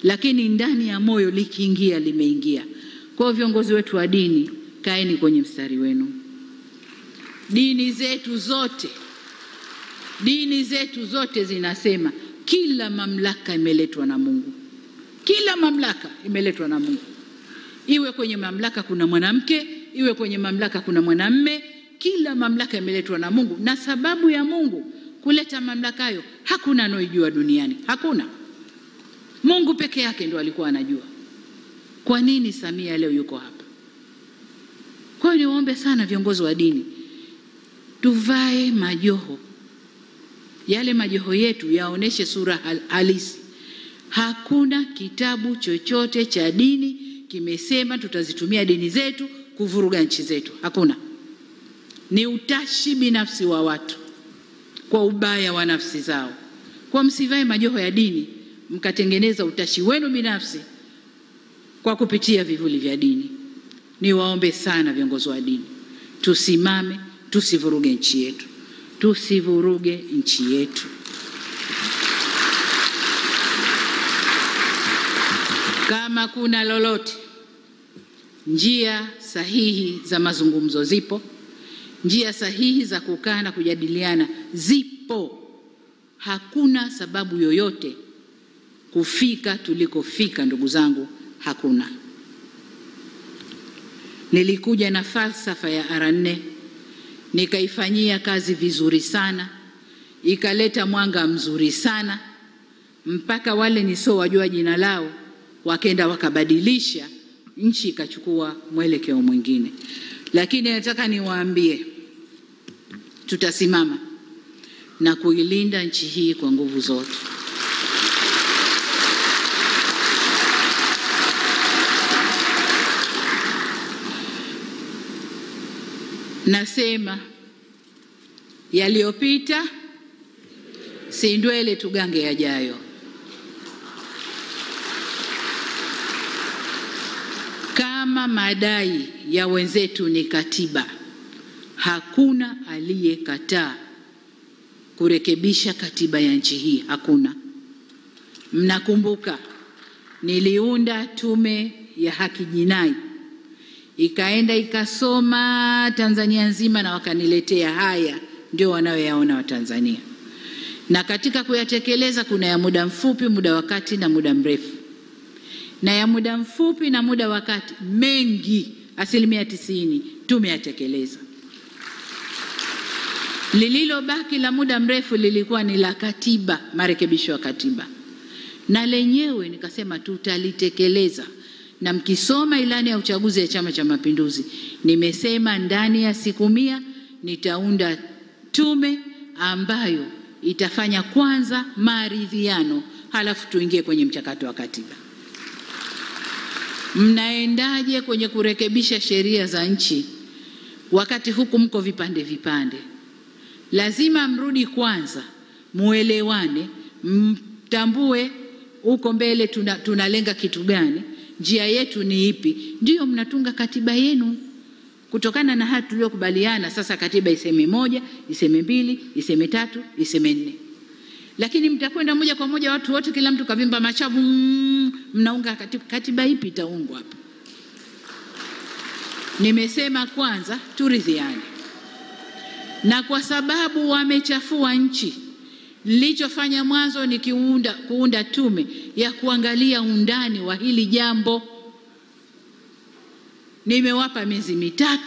Lakini ndani ya moyo likiingia, limeingia. Kwa viongozi wetu wa dini, kaeni kwenye mstari wenu. Dini zetu zote zinasema kila mamlaka imeletwa na Mungu. Kila mamlaka imeletwa na Mungu. Iwe kwenye mamlaka kuna mwanamke, iwe kwenye mamlaka kuna mwanamume, kila mamlaka imeletwa na Mungu. Na sababu ya Mungu kuleta mamlaka hayo, hakuna anojua duniani. Hakuna. Mungu peke yake ndo alikuwa anajua. Kwa nini Samia leo yuko hapa? Kwa hiyo niwaombe sana viongozi wa dini, tuvae majoho. Yale majoho yetu yaoneshe sura halisi. Hakuna kitabu chochote cha dini kimesema tutazitumia dini zetu kuvuruga nchi zetu. Hakuna. Ni utashi binafsi wa watu kwa ubaya wa nafsi zao. Kwa msivae majoho ya dini mkatengeneza utashi wenu binafsi kwa kupitia vivuli vya dini. Niwaombe sana viongozi wa dini, tusimame, tusivuruge nchi yetu. Tusivuruge nchi yetu. Kama kuna lolote, njia sahihi za mazungumzo zipo. Njia sahihi za kukaa na kujadiliana zipo. Hakuna sababu yoyote kufika tulikofika, ndugu zangu, hakuna. Nilikuja na falsafa ya R4, nikaifanyia kazi vizuri sana, ikaleta mwanga mzuri sana, mpaka wale nisowajua jina lao wakaenda wakabadilisha, nchi ikachukua mwelekeo mwingine. Lakini nataka niwaambie, tutasimama na kuilinda nchi hii kwa nguvu zote. Nasema yaliyopita si ndwele, tugange yajayo. Kama madai ya wenzetu ni katiba, hakuna aliyekataa kurekebisha katiba ya nchi hii. Hakuna. Mnakumbuka niliunda tume ya haki jinai, ikaenda ikasoma Tanzania nzima na wakaniletea haya ndio wanayoyaona wa Tanzania. Na katika kuyatekeleza kuna ya muda mfupi, muda wakati na muda mrefu. Na ya muda mfupi na muda wakati mengi, 90% tumeyatekeleza. Lililobaki la muda mrefu lilikuwa ni la katiba, marekebisho ya katiba. Na lenyewe nikasema tutalitekeleza. Na mkisoma ilani ya uchaguzi ya Chama cha Mapinduzi, nimesema ndani ya siku 100 nitaunda tume ambayo itafanya kwanza maridhiano, halafu tuingie kwenye mchakato wa katiba. Mnaendaje kwenye kurekebisha sheria za nchi wakati huku mko vipande vipande? Lazima mrudi kwanza, muelewane, mtambue uko mbele tunalenga kitu gani, njia yetu ni ipi, ndio mnatunga katiba yenu. kutokana na haya tuliyokubaliana. Sasa katiba iseme 1, iseme 2, iseme 3, iseme 4. Lakini mtakwenda moja kwa moja watu wote, kila mtu kavimba machavu, mnaunga katiba ipi itaungwa hapa? Nimesema kwanza turidhiane. Na kwa sababu wamechafua nchi, nilichofanya mwanzo ni kuunda tume ya kuangalia undani wa hili jambo. Nimewapa miezi 3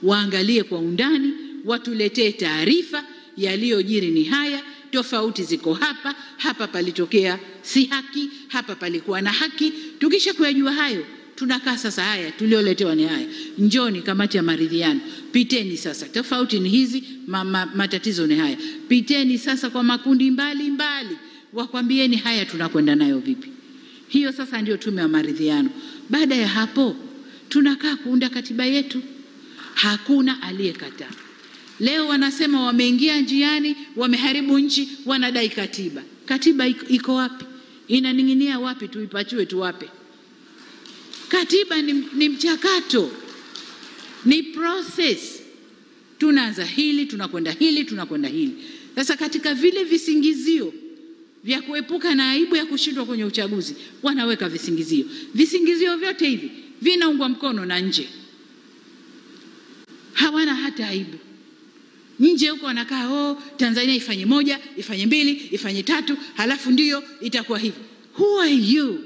waangalie kwa undani, watuletee taarifa yaliyojiri ni haya, tofauti ziko hapa, hapa palitokea si haki, hapa palikuwa na haki. Tukisha kuyajua hayo, tunakaa sasa, haya tulioletewa ni haya, njoni kamati ya maridhiano, piteni sasa, tofauti ni hizi, matatizo ni haya, piteni sasa kwa makundi mbali, wakwambieni haya tunakwenda nayo vipi. Hiyo sasa ndio tume ya maridhiano. Baada ya hapo tunakaa kuunda katiba yetu. Hakuna aliyekataa. Leo wanasema wameingia njiani, wameharibu nchi, wanadai katiba. Katiba iko wapi? Inaning'inia wapi? Tuipachue tuwape. Katiba ni mchakato, ni process. Tunaanza hili, tunakwenda hili, tunakwenda hili. Sasa katika vile visingizio vya kuepuka na aibu ya kushindwa kwenye uchaguzi, wanaweka visingizio. Visingizio vyote hivi vinaungwa mkono na nje. Hawana hata aibu. Nje huko wanakaa, Tanzania ifanye 1, ifanye 2, ifanye 3, halafu ndio itakuwa hivi. Who are you?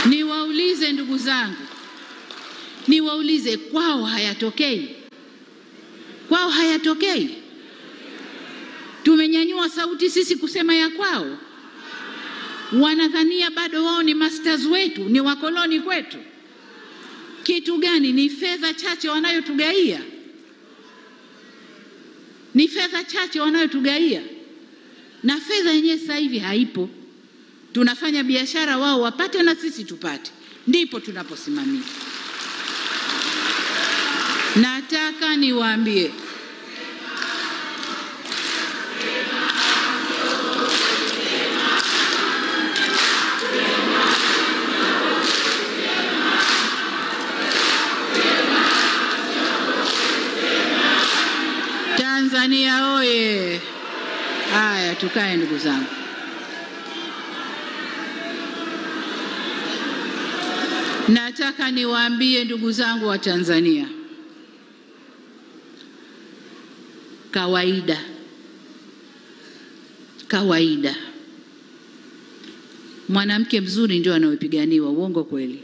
Niwaulize ndugu zangu, niwaulize, kwao hayatokei? Kwao hayatokei? Tumenyanyua sauti sisi kusema ya kwao. Wanadhania bado wao ni masters wetu, ni wakoloni kwetu. Kitu gani? Ni fedha chache wanayotugaia. Ni fedha chache wanayotugaia. Na fedha yenyewe sasa hivi haipo. Tunafanya biashara, wao wapate na sisi tupate. Ndipo tunaposimamia. Nataka niwaambie, Tanzania oye! Haya, tukae ndugu zangu. Nataka niwaambie ndugu zangu wa Tanzania, kawaida mwanamke mzuri ndio anayepiganiwa. Uongo kweli?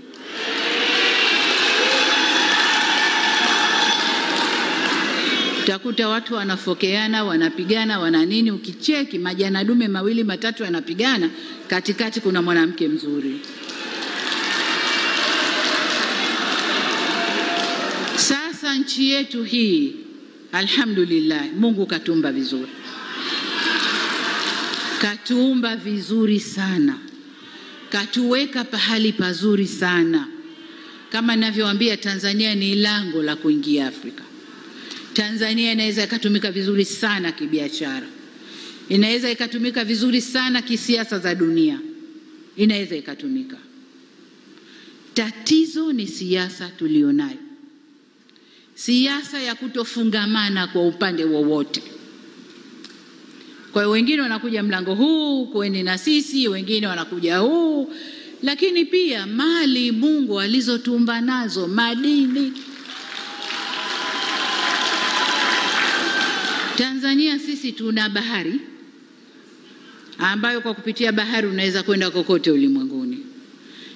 Utakuta watu wanafokeana, wanapigana, wana nini, ukicheki majana dume 2 3 yanapigana, katikati kuna mwanamke mzuri. Sasa nchi yetu hii, alhamdulillah, Mungu katumba vizuri. Katuumba vizuri sana. Katuweka pahali pazuri sana. Kama ninavyowaambia, Tanzania ni lango la kuingia Afrika. Tanzania inaweza ikatumika vizuri sana kibiashara. Inaweza ikatumika vizuri sana kisiasa za dunia. Inaweza ikatumika. Tatizo ni siasa tulionayo. Siasa ya kutofungamana kwa upande wowote. Kwa hiyo wengine wanakuja mlango huu, kweni na sisi, wengine wanakuja huu. Lakini pia mali Mungu alizotumba nazo, madini. Tanzania sisi tuna bahari, ambayo kwa kupitia bahari unaweza kwenda kokote ulimwenguni.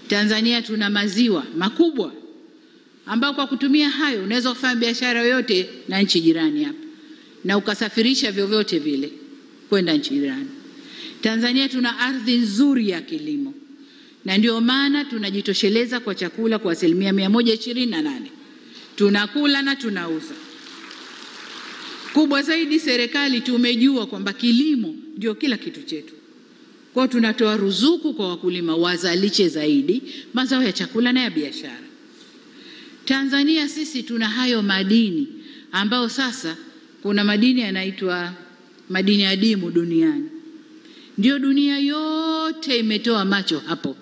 Tanzania tuna maziwa makubwa, ambao kwa kutumia hayo unaweza kufanya biashara yoyote na nchi jirani hapa, na ukasafirisha vyovyote vile kwenda nchi jirani. Tanzania tuna ardhi nzuri ya kilimo, na ndio maana tunajitosheleza kwa chakula kwa 128%. Tunakula na tunauza. Kubwa zaidi, serikali tumejua kwamba kilimo ndio kila kitu chetu. Kwa tunatoa ruzuku kwa wakulima wazalishe zaidi mazao ya chakula na ya biashara. Tanzania sisi tuna hayo madini, ambao sasa kuna madini yanaitwa madini adimu duniani. Ndio dunia yote imetoa macho hapo,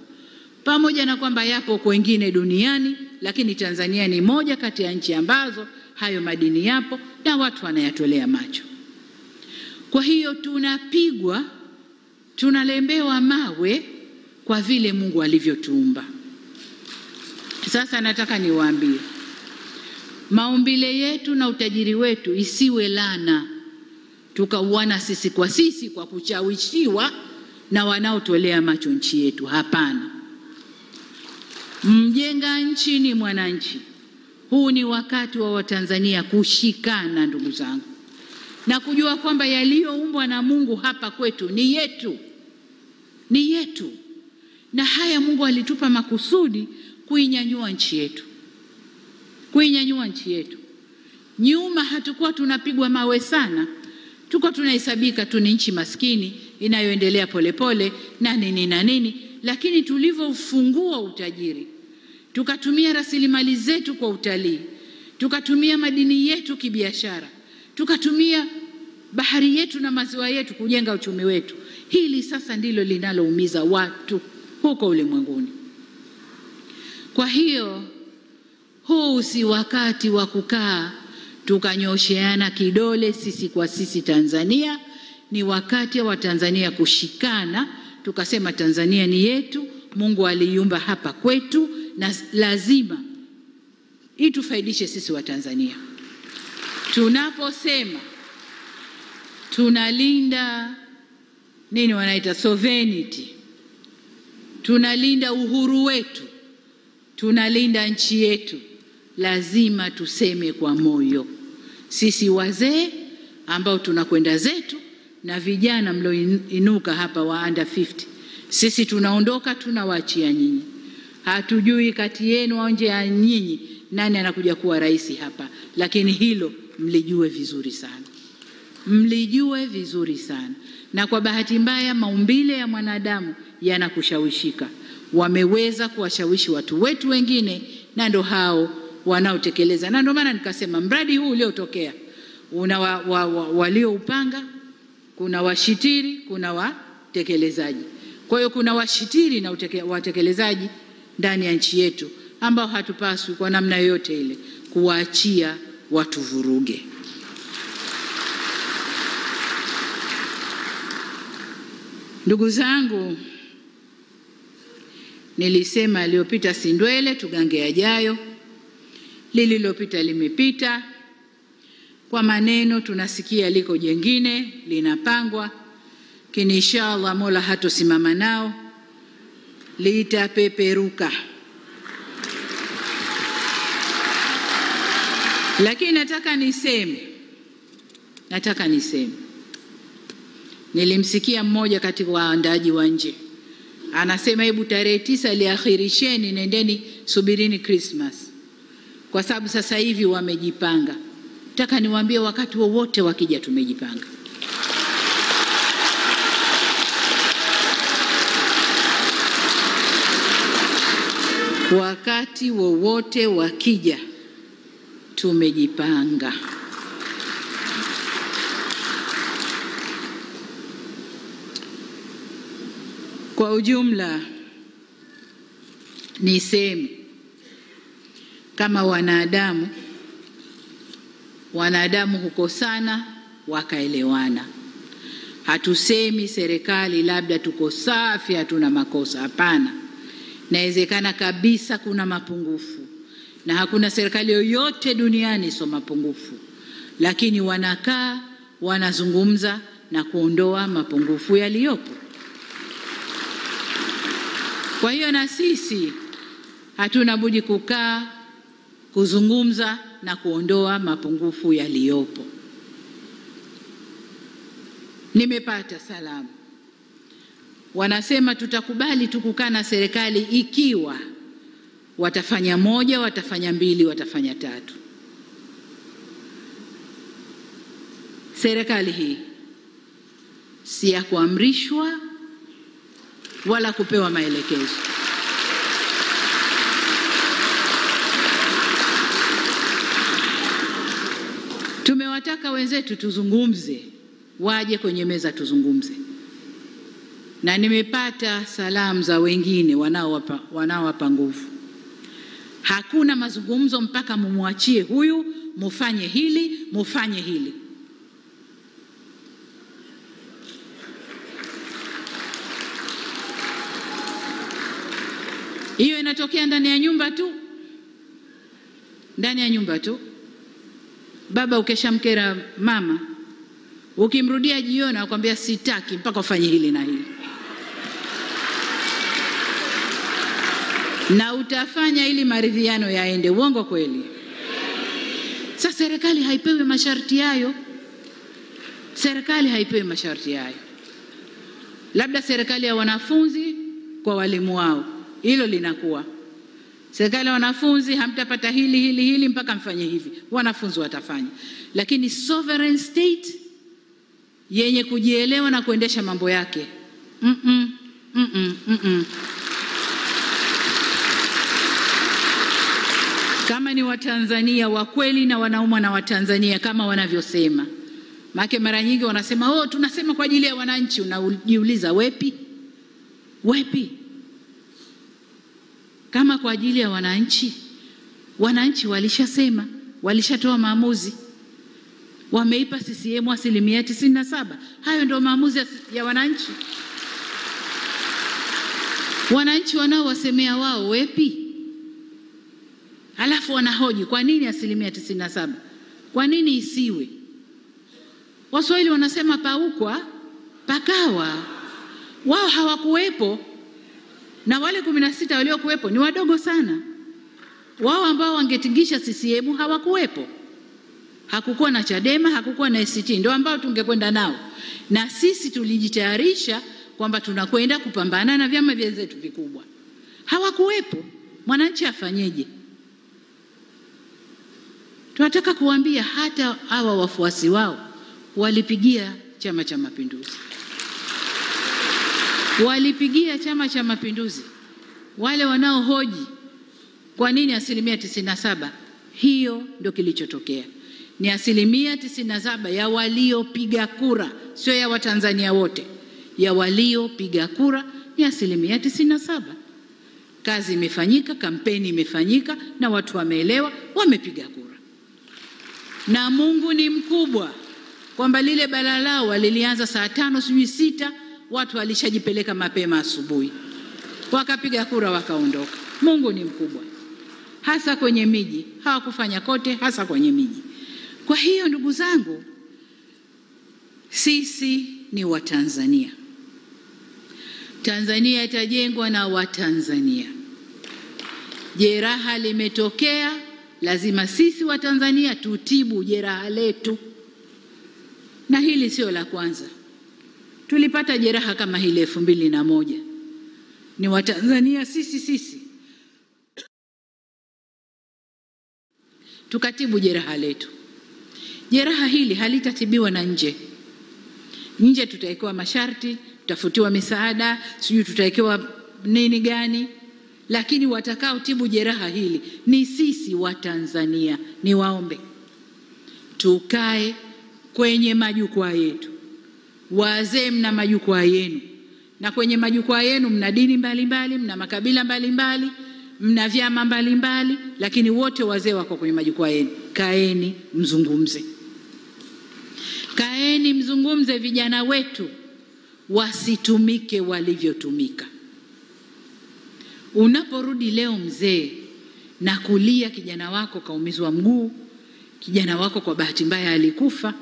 pamoja na kwamba yapo kwengine duniani, lakini Tanzania ni moja kati ya nchi ambazo hayo madini yapo na watu wanayatolea macho. Kwa hiyo tunapigwa, tunalembewa mawe kwa vile Mungu alivyotuumba. Sasa nataka niwaambie, maumbile yetu na utajiri wetu isiwe lana tukauana sisi kwa kuchawishiwa na wanaotolea macho nchi yetu. Hapana. Mjenga nchi ni mwananchi. Huu ni wakati wa Watanzania kushikana, ndugu zangu, na kujua kwamba yaliyoumbwa na Mungu hapa kwetu ni yetu. Ni yetu. Na haya Mungu alitupa makusudi kuinyanyua nchi yetu. Kuinyanyua nchi yetu. Nyuma hatukuwa tunapigwa mawe sana. Tuko tunahesabika tu ni nchi maskini inayoendelea polepole na nini, lakini tulivyofungua utajiri, tukatumia rasilimali zetu kwa utalii, tukatumia madini yetu kibiashara, tukatumia bahari yetu na maziwa yetu kujenga uchumi wetu. Hili sasa ndilo linaloumiza watu huko ulimwenguni. Kwa hiyo huu si wakati wa kukaa tukanyosheana kidole sisi kwa sisi Tanzania. Ni wakati wa Tanzania kushikana, tukasema Tanzania ni yetu, Mungu aliiumba hapa kwetu na lazima itufaidishe sisi wa Tanzania. Tunaposema tunalinda nini wanaita sovereignty, tunalinda uhuru wetu, tunalinda nchi yetu, lazima tuseme kwa moyo. Sisi wazee ambao tunakwenda zetu na vijana mlioinuka hapa wa under 50, sisi tunaondoka, tunawaachia nyinyi. Hatujui kati yenu au nje ya nyinyi nani anakuja kuwa rais hapa, lakini hilo mlijue vizuri sana. Mlijue vizuri sana. Na kwa bahati mbaya maumbile ya mwanadamu yanakushawishika. Wameweza kuwashawishi watu wetu wengine, na ndo hao wanaotekeleza. Na ndio maana nikasema mradi huu uliotokea una walioupanga, kuna washitiri, kuna watekelezaji. Kwa hiyo kuna washitiri na watekelezaji ndani ya nchi yetu ambao hatupaswi kwa namna yoyote ile kuwaachia watu vuruge. Ndugu zangu, nilisema aliyopita si ndwele, tugange yajayo. Lililopita limepita. Kwa maneno tunasikia liko jengine linapangwa, kini inshallah Mola hatosimama nao, litapeperuka. Lakini nataka niseme nilimsikia mmoja katika waandaji wa nje anasema, hebu tarehe 9 liakhirisheni, nendeni subirini Christmas, kwa sababu sasa hivi wamejipanga. Nataka niwaambie wakati wowote wakija tumejipanga. Wakati wowote wakija tumejipanga. Kwa ujumla niseme kama wanadamu hukosana wakaelewana. Hatusemi serikali labda tuko safi hatuna makosa, hapana. Inawezekana kabisa kuna mapungufu, na hakuna serikali yoyote duniani sio mapungufu, lakini wanakaa wanazungumza na kuondoa mapungufu yaliyopo. Kwa hiyo na sisi hatuna budi kukaa kuzungumza na kuondoa mapungufu yaliyopo. Nimepata salamu wanasema tutakubali tukukaa na serikali ikiwa watafanya 1, watafanya 2, watafanya 3. Serikali hii si ya kuamrishwa wala kupewa maelekezo. Tumewataka wenzetu tuzungumze, waje kwenye meza tuzungumze. na nimepata salamu za wengine wanaowapa nguvu. Hakuna mazungumzo mpaka mumwachie huyu, mufanye hili, mufanye hili. Hiyo inatokea ndani ya nyumba tu. Ndani ya nyumba tu. Baba ukeshamkera mama, ukimrudia jioni akwambia sitaki mpaka ufanye hili na hili. Na utafanya ili maridhiano yaende. Uongo kweli? Sasa serikali haipewi masharti hayo. Serikali haipewi masharti hayo. Labda serikali ya wanafunzi kwa walimu wao, hilo linakuwa. Serikali ya wanafunzi hamtapata hili mpaka mfanye hivi. Wanafunzi watafanya. Lakini sovereign state yenye kujielewa na kuendesha mambo yake. Kama ni Watanzania wa kweli na wanaumwa na Watanzania kama wanavyosema. Maana mara nyingi wanasema tunasema kwa ajili ya wananchi. Unajiuliza wepi? Wepi? Kama kwa ajili ya wananchi, wananchi walishasema, walishatoa maamuzi. Wameipa CCM 97%. Hayo ndio maamuzi ya wananchi. Wananchi wanaowasemea wao wepi? Halafu wanahoji kwa nini 97%? Kwa nini isiwe? Waswahili wanasema paukwa pakawa. Wao hawakuwepo, na wale 16 waliokuwepo ni wadogo sana. Wao ambao wangetingisha CCM hawakuwepo. Hakukuwa na Chadema, hakukuwa na ACT, ndio ambao tungekwenda nao. Na sisi tulijitayarisha kwamba tunakwenda kupambana na vyama vyetu vikubwa. Hawakuwepo. Mwananchi afanyeje? Tunataka kuambia hata hawa wafuasi wao walipigia Chama cha Mapinduzi. Walipigia Chama cha Mapinduzi. Wale wanaohoji kwa nini 97%, hiyo ndio kilichotokea. Ni 97% ya waliopiga kura, sio ya Watanzania wote. Ya waliopiga kura ni 97%. Kazi imefanyika, kampeni imefanyika, na watu wameelewa, wamepiga kura. Na Mungu ni mkubwa kwamba lile balaa lao walilianza saa 5 sijui 6, watu walishajipeleka mapema asubuhi. Wakapiga kura wakaondoka. Mungu ni mkubwa. Hasa kwenye miji, hawakufanya kote, hasa kwenye miji. Kwa hiyo ndugu zangu, sisi ni Watanzania. Tanzania itajengwa na Watanzania. Jeraha limetokea, lazima sisi Watanzania tutibu jeraha letu. Na hili sio la kwanza. Tulipata jeraha kama hili 2001. Ni Watanzania sisi tukatibu jeraha letu. Jeraha hili halitatibiwa na nje. Nje tutawekewa masharti, tutafutiwa misaada, sijui tutawekewa nini gani, lakini watakao tibu jeraha hili ni sisi Watanzania. Niwaombe tukae kwenye majukwaa yetu. Wazee mna majukwaa yenu, na kwenye majukwaa yenu mna dini mbalimbali, mna makabila mbalimbali, mna vyama mbalimbali, lakini wote wazee wako kwenye majukwaa yenu. Kaeni mzungumze. Kaeni mzungumze, vijana wetu wasitumike walivyotumika. Unaporudi leo mzee na kulia kijana wako kaumizwa mguu, kijana wako kwa bahati mbaya alikufa,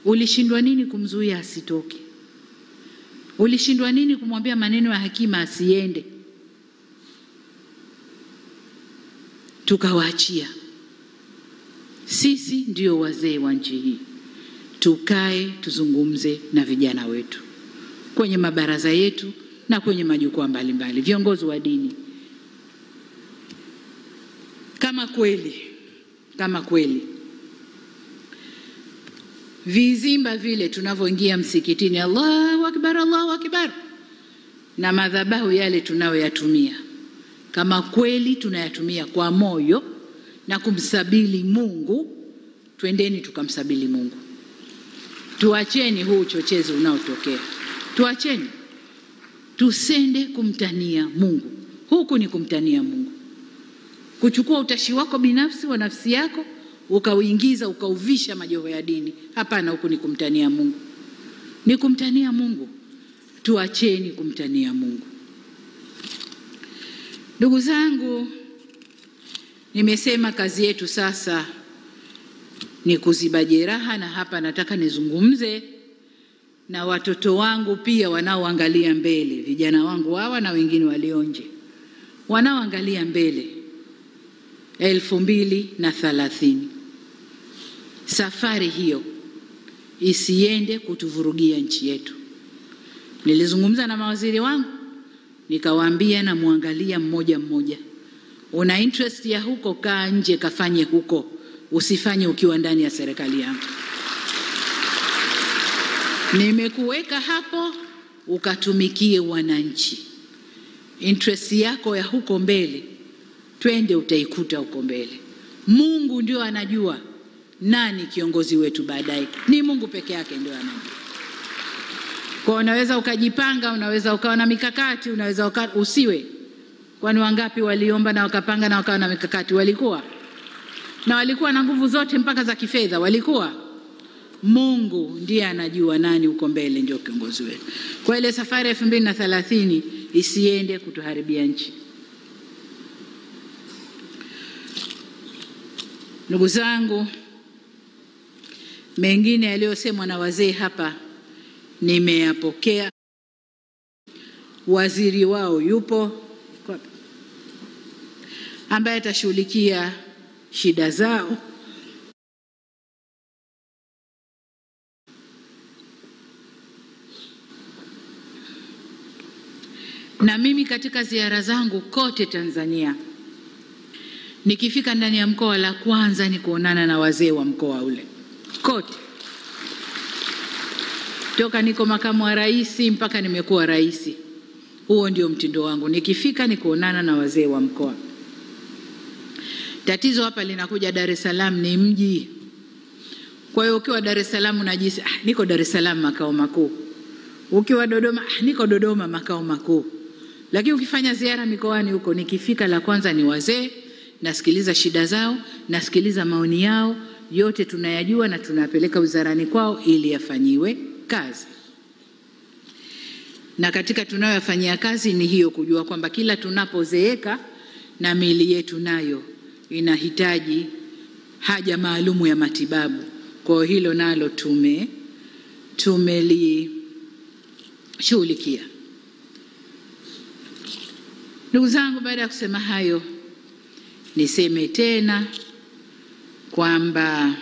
ulishindwa nini kumzuia asitoke? Ulishindwa nini kumwambia maneno ya hakima asiende? Tukawaachia. Sisi ndio wazee wa nchi hii. Tukae tuzungumze na vijana wetu kwenye mabaraza yetu na kwenye majukwaa mbalimbali. Viongozi wa dini, kama kweli vizimba vile tunavyoingia msikitini, Allahu Akbar, Allahu Akbar, na madhabahu yale tunayoyatumia, kama kweli tunayatumia kwa moyo na kumsabili Mungu, twendeni tukamsabili Mungu. Tuacheni huu uchochezi unaotokea. Tuacheni. tusende kumtania Mungu. Huku ni kumtania Mungu, kuchukua utashi wako binafsi wa nafsi yako ukauingiza ukauvisha majoho ya dini. Hapana, huku ni kumtania Mungu, ni kumtania Mungu. Tuacheni kumtania Mungu. Ndugu zangu, nimesema kazi yetu sasa ni kuziba jeraha, na hapa nataka nizungumze na watoto wangu pia wanaoangalia mbele, vijana wangu hawa na wengine walio nje wanaoangalia mbele. 2030 safari hiyo isiende kutuvurugia nchi yetu. Nilizungumza na mawaziri wangu nikawaambia, na muangalia mmoja mmoja, una interest ya huko, kaa nje kafanye huko, usifanye ukiwa ndani ya serikali yangu. Nimekuweka hapo ukatumikie wananchi. Interest yako ya huko mbele, twende utaikuta huko mbele. Mungu ndio anajua nani kiongozi wetu baadaye. Ni Mungu peke yake ndio anajua. Kwa unaweza ukajipanga, unaweza ukawa na mikakati, unaweza usiwe. Kwani wangapi waliomba na wakapanga na wakawa na mikakati? Walikuwa na nguvu zote mpaka za kifedha, walikuwa. Mungu ndiye anajua nani uko mbele ndio kiongozi wetu. Kwa ile safari ya 2030 isiende kutuharibia nchi. Ndugu zangu, mengine yaliyosemwa na wazee hapa nimeyapokea. Waziri wao yupo ambaye atashughulikia shida zao. Na mimi katika ziara zangu kote Tanzania, nikifika ndani ya mkoa, la kwanza ni kuonana na wazee wa mkoa ule kote. Toka niko makamu wa rais mpaka nimekuwa rais, huo ndio mtindo wangu. Nikifika ni kuonana na wazee wa mkoa. Tatizo hapa linakuja, Dar es Salaam ni mji. Kwa hiyo ukiwa Dar es Salaam unajisi niko Dar es Salaam makao makuu. Ukiwa Dodoma niko Dodoma makao makuu. Lakini ukifanya ziara mikoani huko, nikifika la kwanza ni wazee, nasikiliza shida zao, nasikiliza maoni yao, yote tunayajua na tunapeleka wizarani kwao ili yafanyiwe kazi. Na katika tunayoyafanyia kazi ni hiyo, kujua kwamba kila tunapozeeka na miili yetu nayo inahitaji haja maalumu ya matibabu. Kwa hilo nalo tumelishughulikia. Ndugu zangu, baada ya kusema hayo, niseme tena kwamba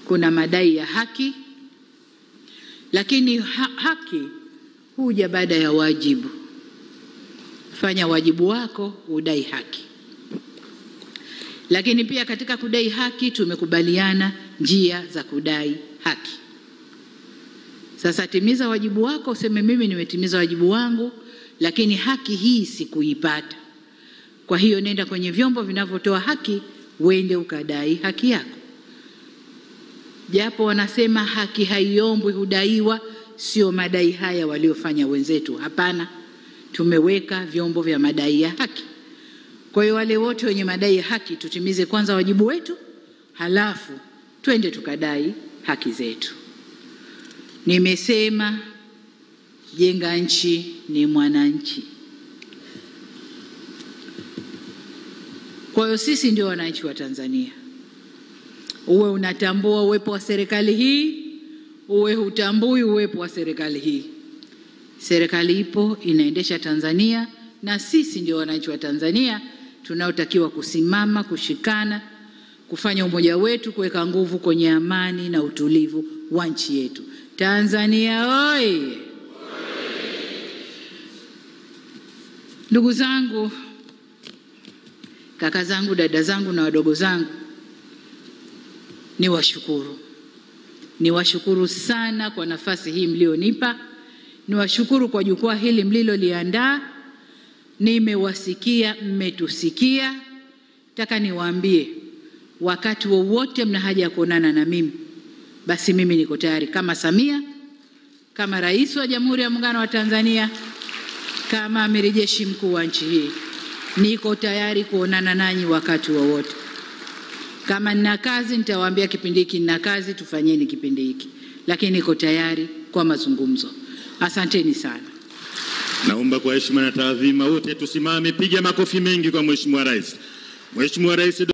kuna madai ya haki, lakini haki huja baada ya wajibu. Fanya wajibu wako, udai haki. Lakini pia katika kudai haki tumekubaliana njia za kudai haki. Sasa timiza wajibu wako, useme mimi nimetimiza wajibu wangu, lakini haki hii sikuipata. Kwa hiyo nenda kwenye vyombo vinavyotoa haki, uende ukadai haki yako. Japo wanasema haki haiombwi, hudaiwa, sio madai haya waliofanya wenzetu. Hapana, tumeweka vyombo vya madai ya haki. Kwa hiyo wale wote wenye madai ya haki, tutimize kwanza wajibu wetu, halafu twende tukadai haki zetu. Nimesema jenga nchi ni mwananchi. Kwa hiyo sisi ndio wananchi wa Tanzania. Uwe unatambua uwepo wa serikali hii, uwe hutambui uwepo wa serikali hii, serikali ipo, inaendesha Tanzania, na sisi ndio wananchi wa Tanzania tunaotakiwa kusimama, kushikana, kufanya umoja wetu, kuweka nguvu kwenye amani na utulivu wa nchi yetu. Tanzania oi! Ndugu zangu, kaka zangu, dada zangu na wadogo zangu, niwashukuru sana kwa nafasi hii mlionipa. Niwashukuru kwa jukwaa hili mliloliandaa. Nimewasikia, mmetusikia. Nataka niwaambie, wakati wowote mna haja ya kuonana na mimi, basi mimi niko tayari, kama Samia, kama Rais wa Jamhuri ya Muungano wa Tanzania, kama Amiri Jeshi Mkuu wa nchi hii, niko tayari kuonana nanyi wakati wowote. Kama nina kazi nitawaambia kipindi hiki nina kazi, tufanyeni kipindi hiki, lakini niko tayari kwa mazungumzo. Asanteni sana. Naomba kwa heshima na taadhima wote tusimame, piga makofi mengi kwa Mheshimiwa Rais. Mheshimiwa Rais